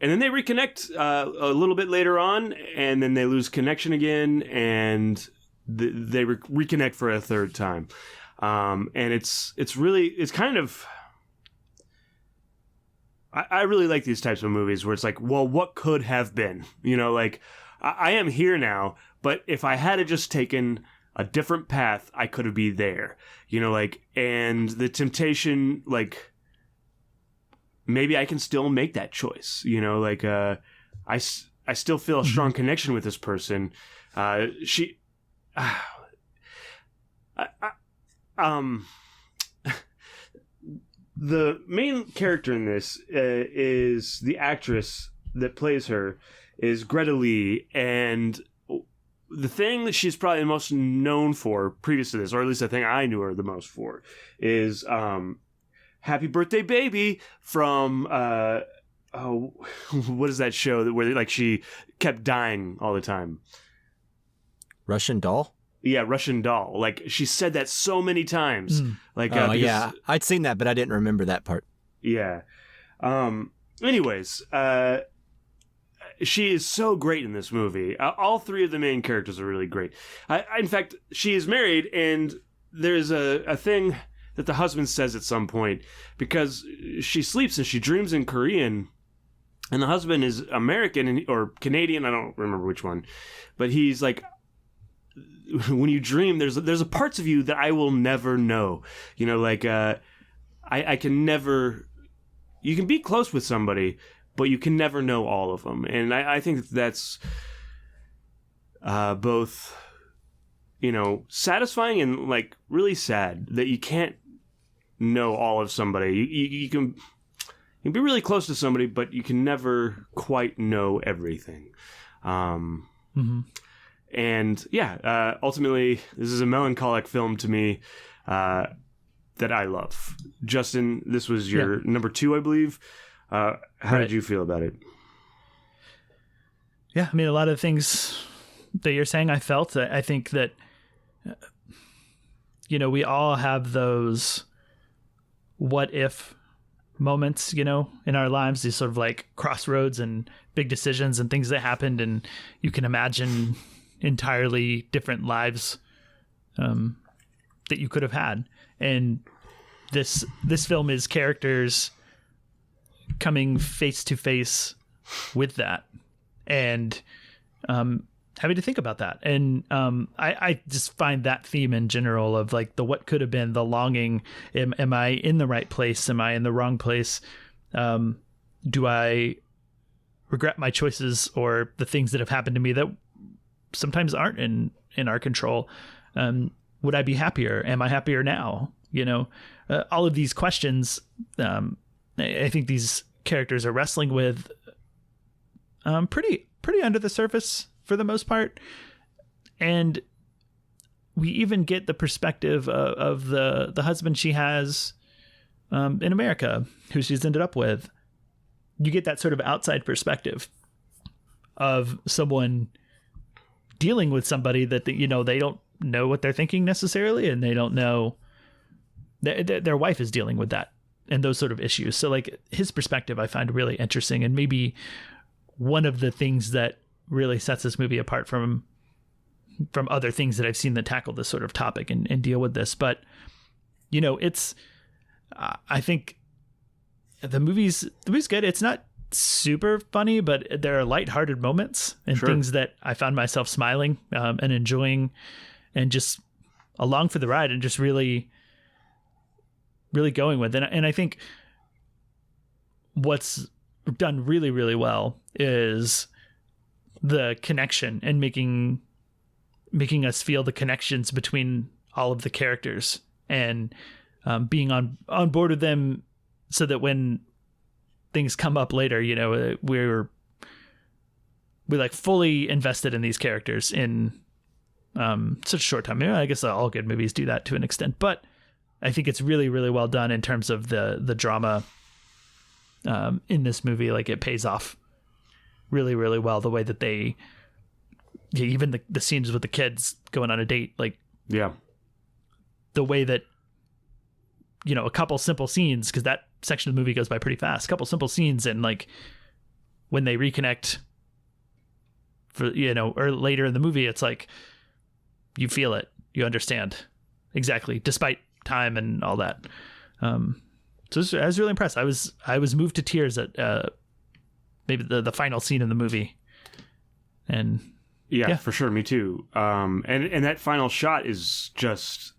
and then they reconnect a little bit later on, and then they lose connection again, and they reconnect for a third time. And it's kind of, I really like these types of movies where it's like, well, what could have been? You know, like, I am here now, but if I had just taken a different path, I could have been there. You know, like, and the temptation, like, maybe I can still make that choice. You know, like, I still feel a strong connection with this person. The main character in this is the actress that plays her is Greta Lee, and the thing that she's probably the most known for previous to this, or at least the thing I knew her the most for, is Happy Birthday Baby from what is that show where like she kept dying all the time? Russian Doll? Yeah, Russian Doll. Like, she said that so many times. Like, yeah, I'd seen that, but I didn't remember that part. Yeah. Anyways, she is so great in this movie. All three of the main characters are really great. In fact, she is married, and there's a thing that the husband says at some point, because she sleeps and she dreams in Korean, and the husband is American or Canadian, I don't remember which one, but he's like, when you dream, there's a parts of you that I will never know. You know, like, I can never... You can be close with somebody, but you can never know all of them. And I think that's both, you know, satisfying and, like, really sad that you can't know all of somebody. You can be really close to somebody, but you can never quite know everything. And yeah, ultimately, this is a melancholic film to me that I love. Justin, this was your number 2, I believe. How did you feel about it? Yeah, I mean, a lot of the things that you're saying I felt. I think that, you know, we all have those what if moments, you know, in our lives, these sort of like crossroads and big decisions and things that happened, and you can imagine entirely different lives that you could have had. And this film is characters coming face to face with that and having to think about that. And I just find that theme in general of like the what could have been, the longing, am I in the right place, am I in the wrong place, do I regret my choices or the things that have happened to me that sometimes aren't in our control. Would I be happier? Am I happier now? You know, all of these questions, I think these characters are wrestling with pretty under the surface for the most part. And we even get the perspective of the husband she has in America, who she's ended up with. You get that sort of outside perspective of someone dealing with somebody that, you know, they don't know what they're thinking necessarily, and they don't know their wife is dealing with that and those sort of issues. So like his perspective I find really interesting, and maybe one of the things that really sets this movie apart from other things that I've seen that tackle this sort of topic and deal with this. But, you know, it's I think the movie's good. It's not super funny, but there are lighthearted moments and things that I found myself smiling and enjoying and just along for the ride and just really, really going with. And I think what's done really, really well is the connection and making us feel the connections between all of the characters and being on board with them so that when things come up later, you know, we're like fully invested in these characters in such a short time. I mean, I guess all good movies do that to an extent, but I think it's really, really well done in terms of the drama in this movie. Like it pays off really, really well. The way that they, even the scenes with the kids going on a date, like the way that, you know, a couple simple scenes, because that section of the movie goes by pretty fast. A couple simple scenes and like when they reconnect for, or later in the movie, it's like you feel it, you understand exactly, despite time and all that. So I was really impressed. I was moved to tears at maybe the final scene in the movie. And yeah, for sure, me too. And that final shot is just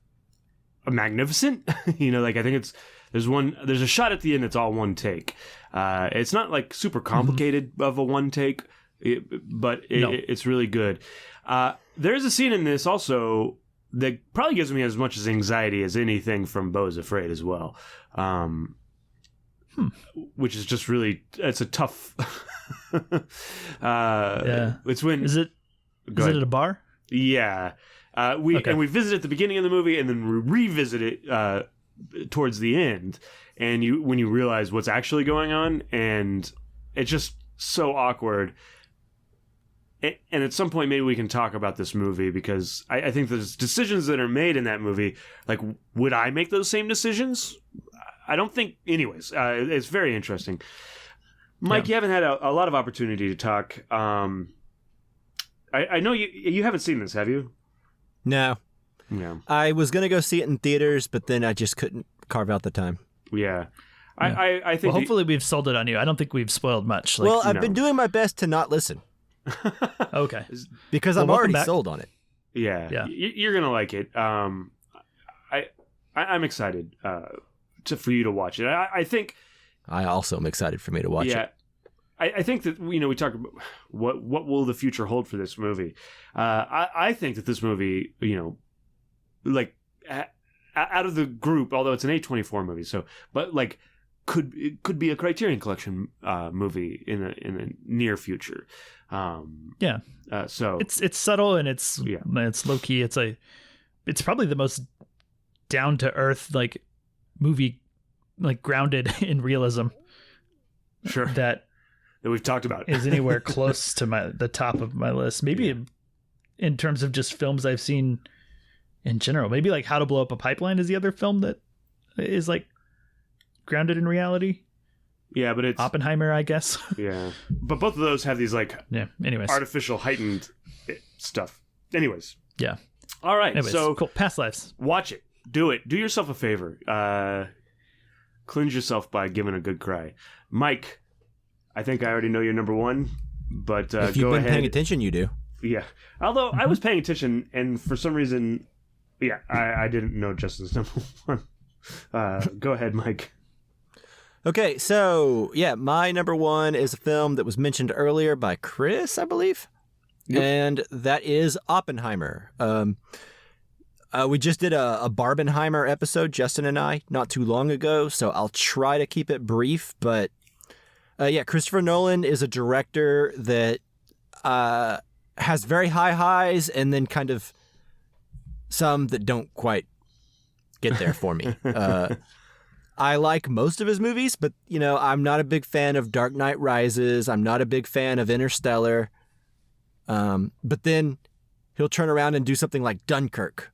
magnificent. Like I think there's a shot at the end that's all one take. It's not like super complicated of a one take, but it's really good. There's a scene in this also that probably gives me as much as anxiety as anything from Beau is Afraid as well. Which is just really, it's a tough. It's when is it at a bar? Yeah, we visit at the beginning of the movie and then we revisit it towards the end, and when you realize what's actually going on, and it's just so awkward. And at some point, maybe we can talk about this movie, because I think there's decisions that are made in that movie. Like, would I make those same decisions? I don't think. Anyways, it's very interesting. Mike, you haven't had a lot of opportunity to talk. I know you haven't seen this, have you? No. No. I was going to go see it in theaters, but then I just couldn't carve out the time. Yeah. I think... Well, hopefully we've sold it on you. I don't think we've spoiled much. Well, I've been doing my best to not listen. Okay. Because I'm already sold on it. Yeah. You're going to like it. I'm excited for you to watch it. I think... I also am excited for me to watch it. I think that, we talk about what will the future hold for this movie. I think that this movie, like out of the group, although it's an A24 movie, but like could be a Criterion Collection movie in the near future. So it's subtle and it's low key. It's probably the most down to earth like movie, like grounded in realism. Sure. That we've talked about is anywhere close to the top of my list. Maybe in terms of just films I've seen in general. Maybe like How to Blow Up a Pipeline is the other film that is like grounded in reality. Yeah, but it's Oppenheimer, I guess. Yeah, but both of those have these like artificial heightened stuff. Anyways. Yeah. All right. Anyways, so cool. Past lives. Watch it. Do it. Do yourself a favor. Cleanse yourself by giving a good cry. Mike, I think I already know your number one, but if you've been paying attention, you do. Yeah. Although I was paying attention, and for some reason, I didn't know Justin's number one. Go ahead, Mike. Okay, so my number one is a film that was mentioned earlier by Chris, I believe, and that is Oppenheimer. We just did a Barbenheimer episode, Justin and I, not too long ago, so I'll try to keep it brief. But Christopher Nolan is a director that has very high highs and then kind of some that don't quite get there for me. I like most of his movies, but, I'm not a big fan of Dark Knight Rises. I'm not a big fan of Interstellar. But then he'll turn around and do something like Dunkirk,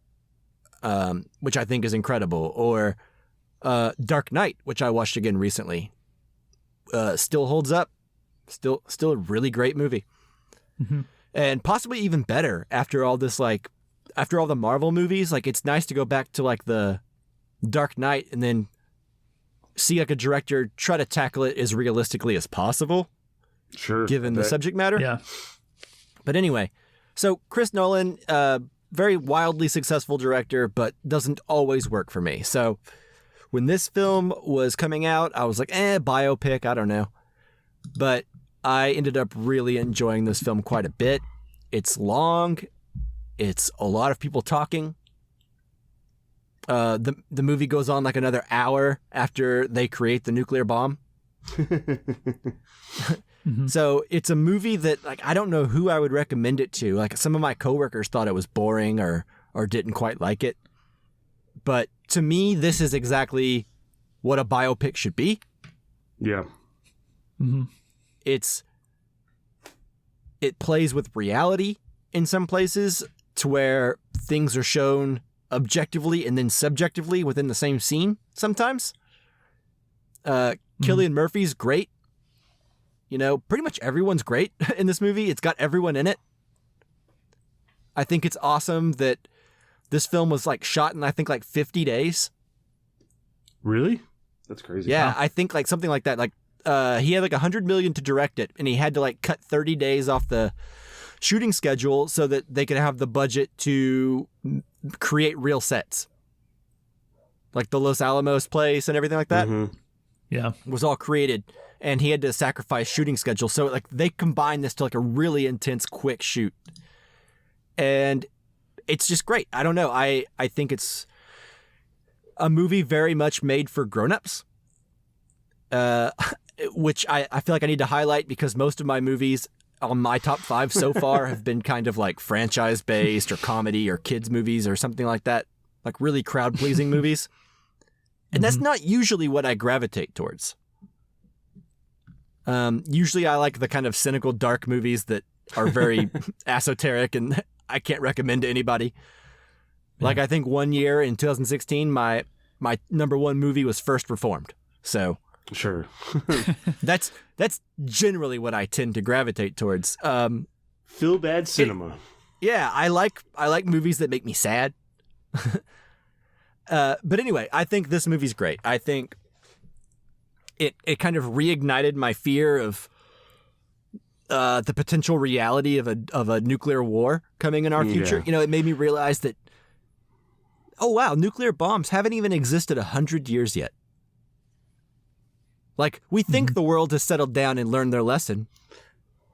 which I think is incredible, or Dark Knight, which I watched again recently. Still holds up. Still a really great movie. Mm-hmm. And possibly even better after all this, after all the Marvel movies. Like, it's nice to go back to the Dark Knight and then see a director try to tackle it as realistically as possible. Sure. Given the subject matter. Yeah. But anyway, so Chris Nolan, very wildly successful director, but doesn't always work for me. So when this film was coming out, I was like, biopic, I don't know. But I ended up really enjoying this film quite a bit. It's long. It's a lot of people talking. The movie goes on like another hour after they create the nuclear bomb. Mm-hmm. So it's a movie that I don't know who I would recommend it to. Like, some of my coworkers thought it was boring or didn't quite like it. But to me, this is exactly what a biopic should be. Yeah. Mm-hmm. It plays with reality in some places to where things are shown objectively and then subjectively within the same scene sometimes. Cillian Murphy's great. You know, pretty much everyone's great in this movie. It's got everyone in it. I think it's awesome that this film was like shot in, I think, like 50 days. Really? That's crazy. Yeah, I think like something like that. Like he had like $100 million to direct it, and he had to like cut 30 days off the shooting schedule so that they could have the budget to create real sets. Like the Los Alamos place and everything like that. Mm-hmm. Yeah. Was all created, and he had to sacrifice shooting schedule. So like they combined this to like a really intense, quick shoot. And it's just great. I don't know. I think it's a movie very much made for grown-ups, which I feel like I need to highlight because most of my movies on my top 5 so far have been kind of like franchise-based or comedy or kids movies or something like that, like really crowd-pleasing movies. And that's not usually what I gravitate towards. Usually I like the kind of cynical, dark movies that are very esoteric and I can't recommend to anybody. Yeah. Like I think one year in 2016, my number 1 movie was First Reformed. So sure, that's generally what I tend to gravitate towards. Feel bad cinema. I like movies that make me sad. But anyway, I think this movie's great. I think it kind of reignited my fear of the potential reality of a nuclear war coming in our future. Yeah. You know, it made me realize that, oh wow, nuclear bombs haven't even existed 100 years yet. Like we think the world has settled down and learned their lesson,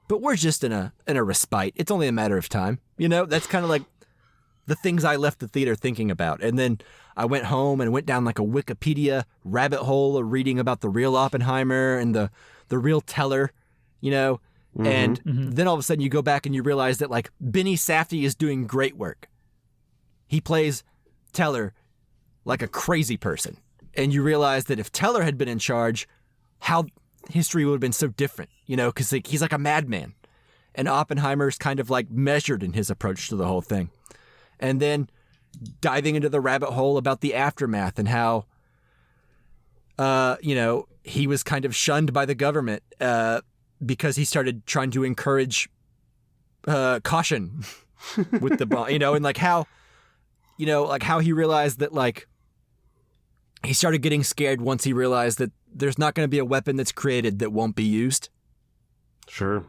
but we're just in a respite. It's only a matter of time. You know, that's kind of like the things I left the theater thinking about. And then I went home and went down like a Wikipedia rabbit hole of reading about the real Oppenheimer and the real Teller, you know. And then all of a sudden you go back and you realize that like Benny Safdie is doing great work. He plays Teller like a crazy person. And you realize that if Teller had been in charge, how history would have been so different, you know, because like, he's like a madman. And Oppenheimer's kind of like measured in his approach to the whole thing. And then diving into the rabbit hole about the aftermath and how, you know, he was kind of shunned by the government because he started trying to encourage caution with the bomb, you know, and like how, you know, like how he realized that like he started getting scared once he realized that there's not going to be a weapon that's created that won't be used. Sure.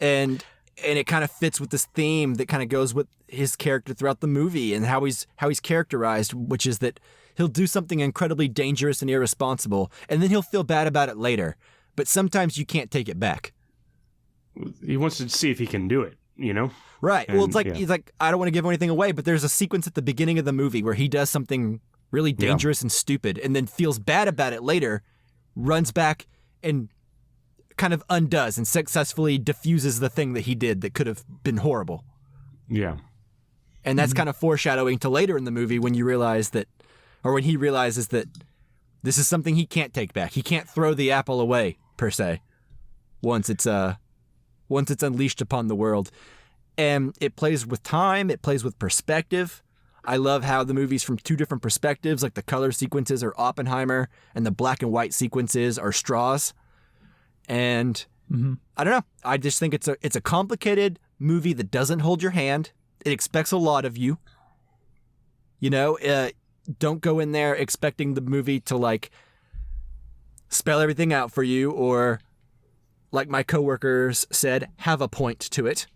And it kind of fits with this theme that kind of goes with his character throughout the movie and how he's characterized, which is that he'll do something incredibly dangerous and irresponsible, and then he'll feel bad about it later. But sometimes you can't take it back. He wants to see if he can do it, you know? Right. And, well, it's like he's like, I don't want to give anything away, but there's a sequence at the beginning of the movie where he does something really dangerous and stupid, and then feels bad about it later, runs back and kind of undoes and successfully diffuses the thing that he did that could have been horrible. Yeah. And that's kind of foreshadowing to later in the movie when you realize that, or when he realizes that this is something he can't take back. He can't throw the apple away, per se, once it's unleashed upon the world. And it plays with time, it plays with perspective. I love how the movie's from 2 different perspectives, like the color sequences are Oppenheimer and the black and white sequences are Strauss. And I don't know. I just think it's a complicated movie that doesn't hold your hand. It expects a lot of you. You know, don't go in there expecting the movie to like spell everything out for you or, like my coworkers said, have a point to it.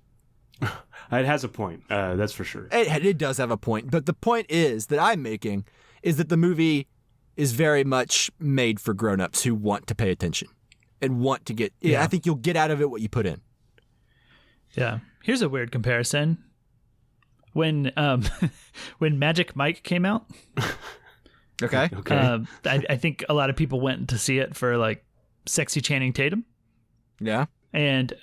It has a point, that's for sure. It does have a point, but the point is that I'm making is that the movie is very much made for grown-ups who want to pay attention and want to get... Yeah. I think you'll get out of it what you put in. Yeah. Here's a weird comparison. When when Magic Mike came out... Okay. I think a lot of people went to see it for like sexy Channing Tatum. Yeah. And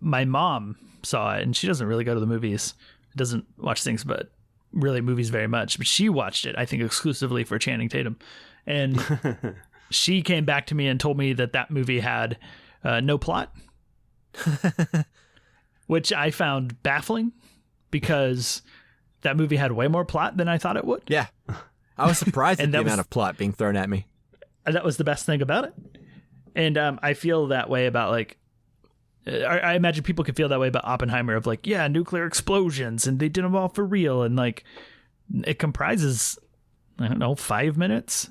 my mom saw it, and she doesn't really go to the movies, doesn't watch things, but really movies very much. But she watched it, I think, exclusively for Channing Tatum. And she came back to me and told me that movie had no plot, which I found baffling because that movie had way more plot than I thought it would. Yeah. I was surprised at the amount of plot being thrown at me. That was the best thing about it. And I feel that way about like I imagine people could feel that way about Oppenheimer of like, yeah, nuclear explosions and they did them all for real. And like it comprises, I don't know, 5 minutes,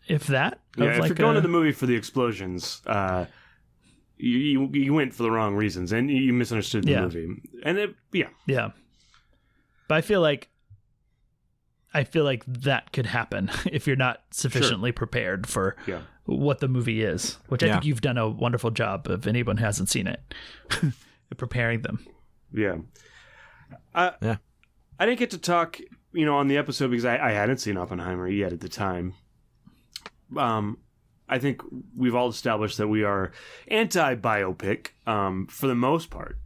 if that. Yeah, if you're going to the movie for the explosions, you went for the wrong reasons and you misunderstood the movie. And Yeah. But I feel like that could happen if you're not sufficiently prepared for what the movie is, which I think you've done a wonderful job of anyone who hasn't seen it, preparing them. Yeah. I didn't get to talk, on the episode because I hadn't seen Oppenheimer yet at the time. I think we've all established that we are anti-biopic for the most part.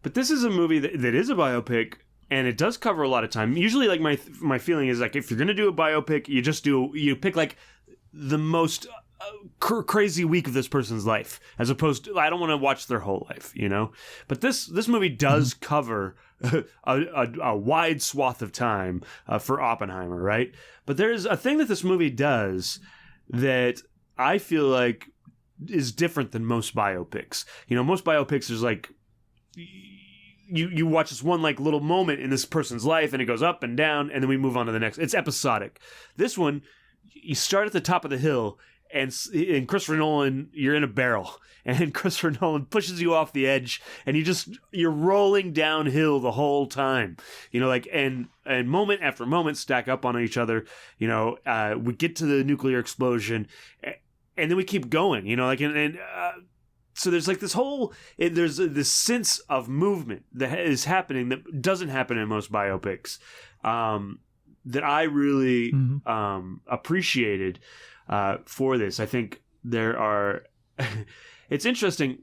But this is a movie that is a biopic, and it does cover a lot of time. Usually, like my feeling is like if you're gonna do a biopic, you pick like the most crazy week of this person's life, as opposed to I don't want to watch their whole life, But this movie does cover a wide swath of time for Oppenheimer, right? But there's a thing that this movie does that I feel like is different than most biopics. Most biopics is like. You watch this one like little moment in this person's life and it goes up and down and then we move on to the next. It's episodic. This one, you start at the top of the hill and Christopher Nolan, you're in a barrel and Christopher Nolan pushes you off the edge and you're rolling downhill the whole time, and moment after moment stack up on each other. We get to the nuclear explosion and then we keep going, so there's like there's this sense of movement that is happening that doesn't happen in most biopics, that I really appreciated for this. I think there are, it's interesting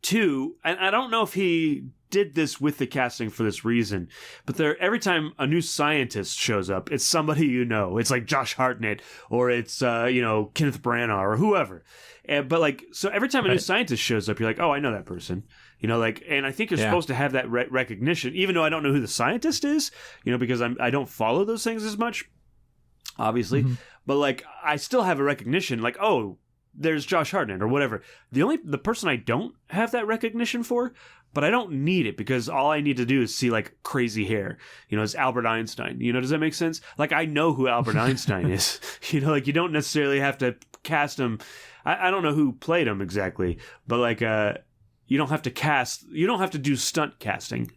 too, and I don't know if he did this with the casting for this reason, but every time a new scientist shows up, it's somebody it's like Josh Hartnett or it's Kenneth Branagh or whoever. So every time a new scientist shows up, you're like, oh, I know that person, and I think you're supposed to have that recognition, even though I don't know who the scientist is, because I don't follow those things as much, obviously, but like I still have a recognition, like, oh, there's Josh Hartnett or whatever. The person I don't have that recognition for, but I don't need it because all I need to do is see like crazy hair, it's Albert Einstein, does that make sense? Like I know who Albert Einstein is, like you don't necessarily have to cast him. I don't know who played him exactly, but like you don't have to do stunt casting,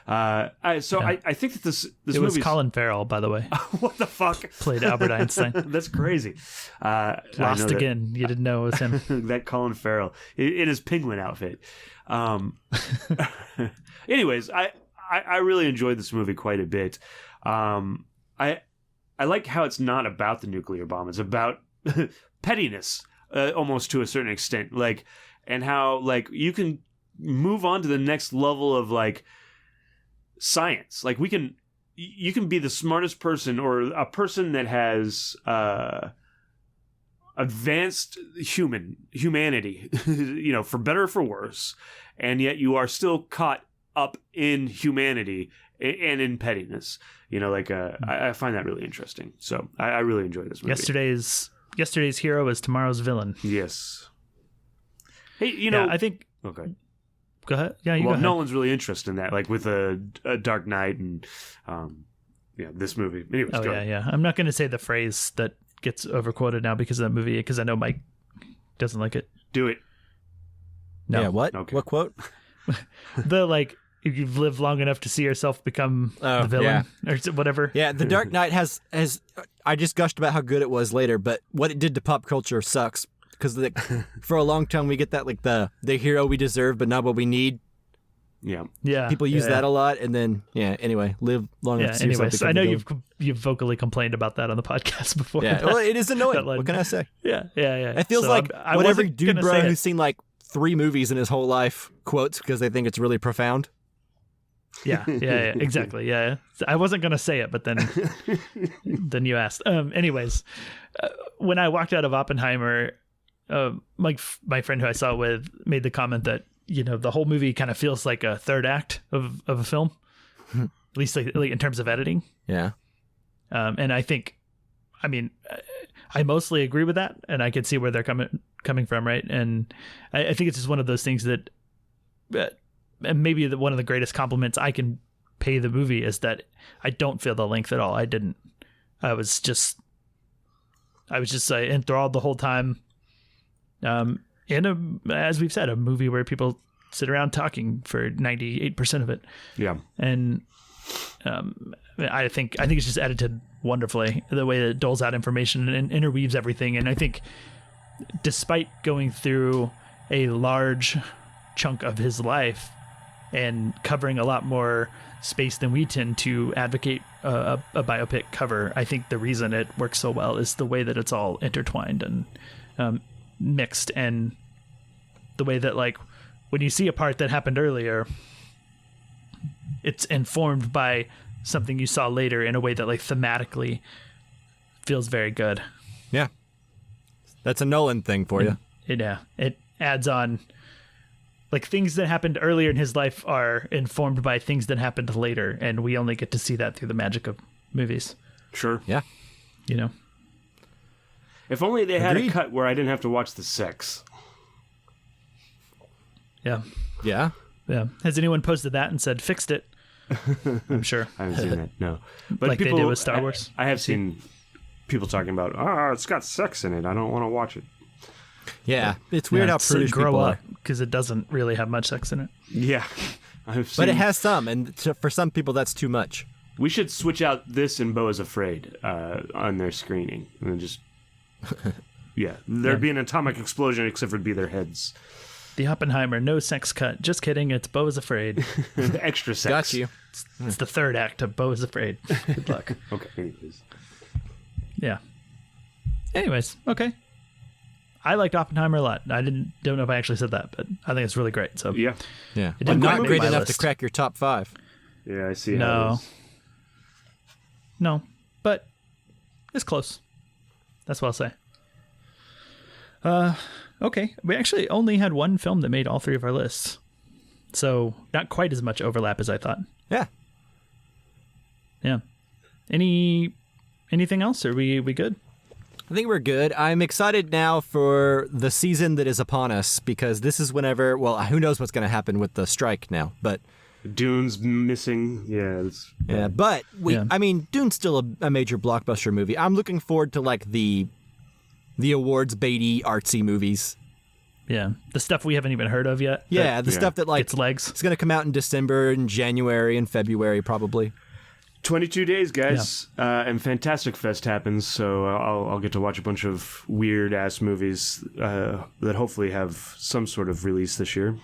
I think that this it was Colin Farrell, by the way. What the fuck? Played Albert Einstein. That's crazy. Lost again. You didn't know it was him. That Colin Farrell in his penguin outfit. Anyways, I really enjoyed this movie quite a bit. I like how it's not about the nuclear bomb. It's about pettiness, almost to a certain extent. Like, and how like you can move on to the next level of like science. Like you can be the smartest person or a person that has advanced humanity, for better or for worse, and yet you are still caught up in humanity and in pettiness. I find that really interesting. So I really enjoy this movie. Yesterday's hero is tomorrow's villain. Yes. Hey, I think. Okay. Go ahead. Yeah, you go ahead. Nolan's really interested in that, like with a Dark Knight and this movie. Anyways, oh yeah. I'm not going to say the phrase that gets overquoted now because of that movie, because I know Mike doesn't like it. Do it. No. Yeah. What? Okay. What quote? The like, if you've lived long enough to see yourself become the villain or whatever. Yeah, The Dark Knight has. I just gushed about how good it was later, but what it did to pop culture sucks. Because for a long time we get that like the hero we deserve but not what we need. Yeah. People use that a lot, and then anyway, live long enough to see yourself become I know the you've vocally complained about that on the podcast before. Yeah, well, it is annoying. What can I say? Yeah. It feels like what every dude bro who's seen like 3 movies in his whole life quotes because they think it's really profound. Yeah, exactly. Yeah, I wasn't gonna say it, but then you asked. Anyways, when I walked out of Oppenheimer, my friend who I saw it with made the comment that the whole movie kind of feels like a third act of a film, at least like in terms of editing. Yeah. And I think, I mostly agree with that, and I could see where they're coming from, right? And I think it's just one of those things that and maybe one of the greatest compliments I can pay the movie is that I don't feel the length at all. I didn't. I was just enthralled the whole time. In as we've said, a movie where people sit around talking for 98% of it. Yeah. And I think it's just edited wonderfully, the way that it doles out information and interweaves everything. And I think despite going through a large chunk of his life and covering a lot more space than we tend to advocate a biopic cover, I think the reason it works so well is the way that it's all intertwined and mixed, and the way that, like, when you see a part that happened earlier, it's informed by something you saw later in a way that, like, thematically feels very good. Yeah. That's a Nolan thing for you. It adds on, like, things that happened earlier in his life are informed by things that happened later, and we only get to see that through the magic of movies. Sure. Yeah. You know? If only they had Agreed. a cut where I didn't have to watch the sex. Yeah. Yeah. Yeah. Has anyone posted that and said, fixed it? I'm sure. I haven't seen that, no. But Like they did with Star Wars? I have seen people talking about, it's got sex in it. I don't want to watch it. Yeah. It's weird how so prudish grow people up, are. because it doesn't really have much sex in it. Yeah. But it has some, and for some people that's too much. We should switch out this and Beau is Afraid on their screening. And then just... Yeah. There'd be an atomic explosion except for it'd be their heads. The Oppenheimer, no sex cut. Just kidding. It's Beau is Afraid. Extra sex. Got you. It's the third act of Beau is Afraid. Good luck. Okay. Anyways. Yeah. Anyways, okay. I liked Oppenheimer a lot. Don't know if I actually said that, but I think it's really great. So Yeah. Yeah. It But didn't not make great my enough to list. crack your top 5. Yeah, I see how it is. No, but it's close. That's what I'll say. Okay. We actually only had one film that made all 3 of our lists. So not quite as much overlap as I thought. Yeah. Yeah. Anything else? Are we good? I think we're good. I'm excited now for the season that is upon us, because this is whenever, well, who knows what's going to happen with the strike now, but Dune's missing. Yeah. but I mean, Dune's still a major blockbuster movie. I'm looking forward to, like, the awards baity artsy movies. Yeah. The stuff we haven't even heard of yet. Yeah, the stuff that, like, its legs. it's going to come out in December and January and February probably. 22 days, guys, and Fantastic Fest happens, so I'll get to watch a bunch of weird-ass movies that hopefully have some sort of release this year.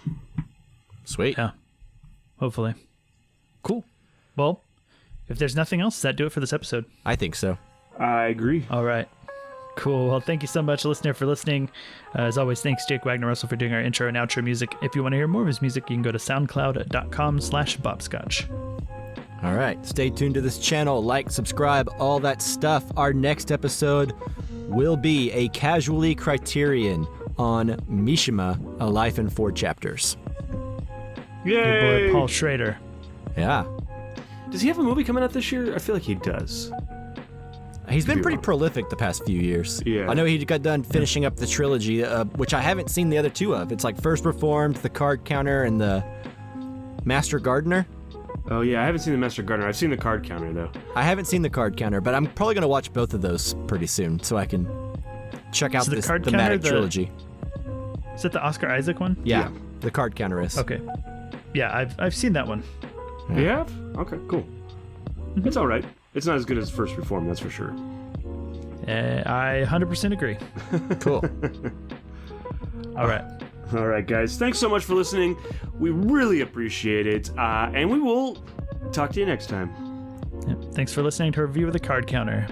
Sweet. Yeah. Hopefully. Cool. Well, if there's nothing else, does that do it for this episode? I think so. I agree. All right. Cool. Well, thank you so much, listener, for listening. As always, thanks Jake Wagner-Russell for doing our intro and outro music. If you want to hear more of his music, you can go to soundcloud.com/bobscotch. All right. Stay tuned to this channel. Like, subscribe, all that stuff. Our next episode will be a casually criterion on Mishima, A Life in 4 Chapters. Yay! Your boy, Paul Schrader. Yeah. Does he have a movie coming out this year? I feel like he does. He's been be pretty wrong. prolific the past few years. Yeah. I know he got done finishing up the trilogy, which I haven't seen the other 2 of. It's like First Reformed, The Card Counter, and The Master Gardener. Oh, yeah, I haven't seen The Master Gardener. I've seen The Card Counter, though. I haven't seen The Card Counter, but I'm probably going to watch both of those pretty soon so I can check out So The this Card thematic Counter, trilogy. Is it the Oscar Isaac one? Yeah, The Card Counter is. Okay. Yeah, I've seen that one. You have? Okay, cool. It's all right. It's not as good as First Reform, that's for sure. I 100% agree. Cool. All right. All right, guys. Thanks so much for listening. We really appreciate it. And we will talk to you next time. Yeah. Thanks for listening to our review of The Card Counter.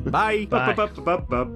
Bye. Bye. Bup.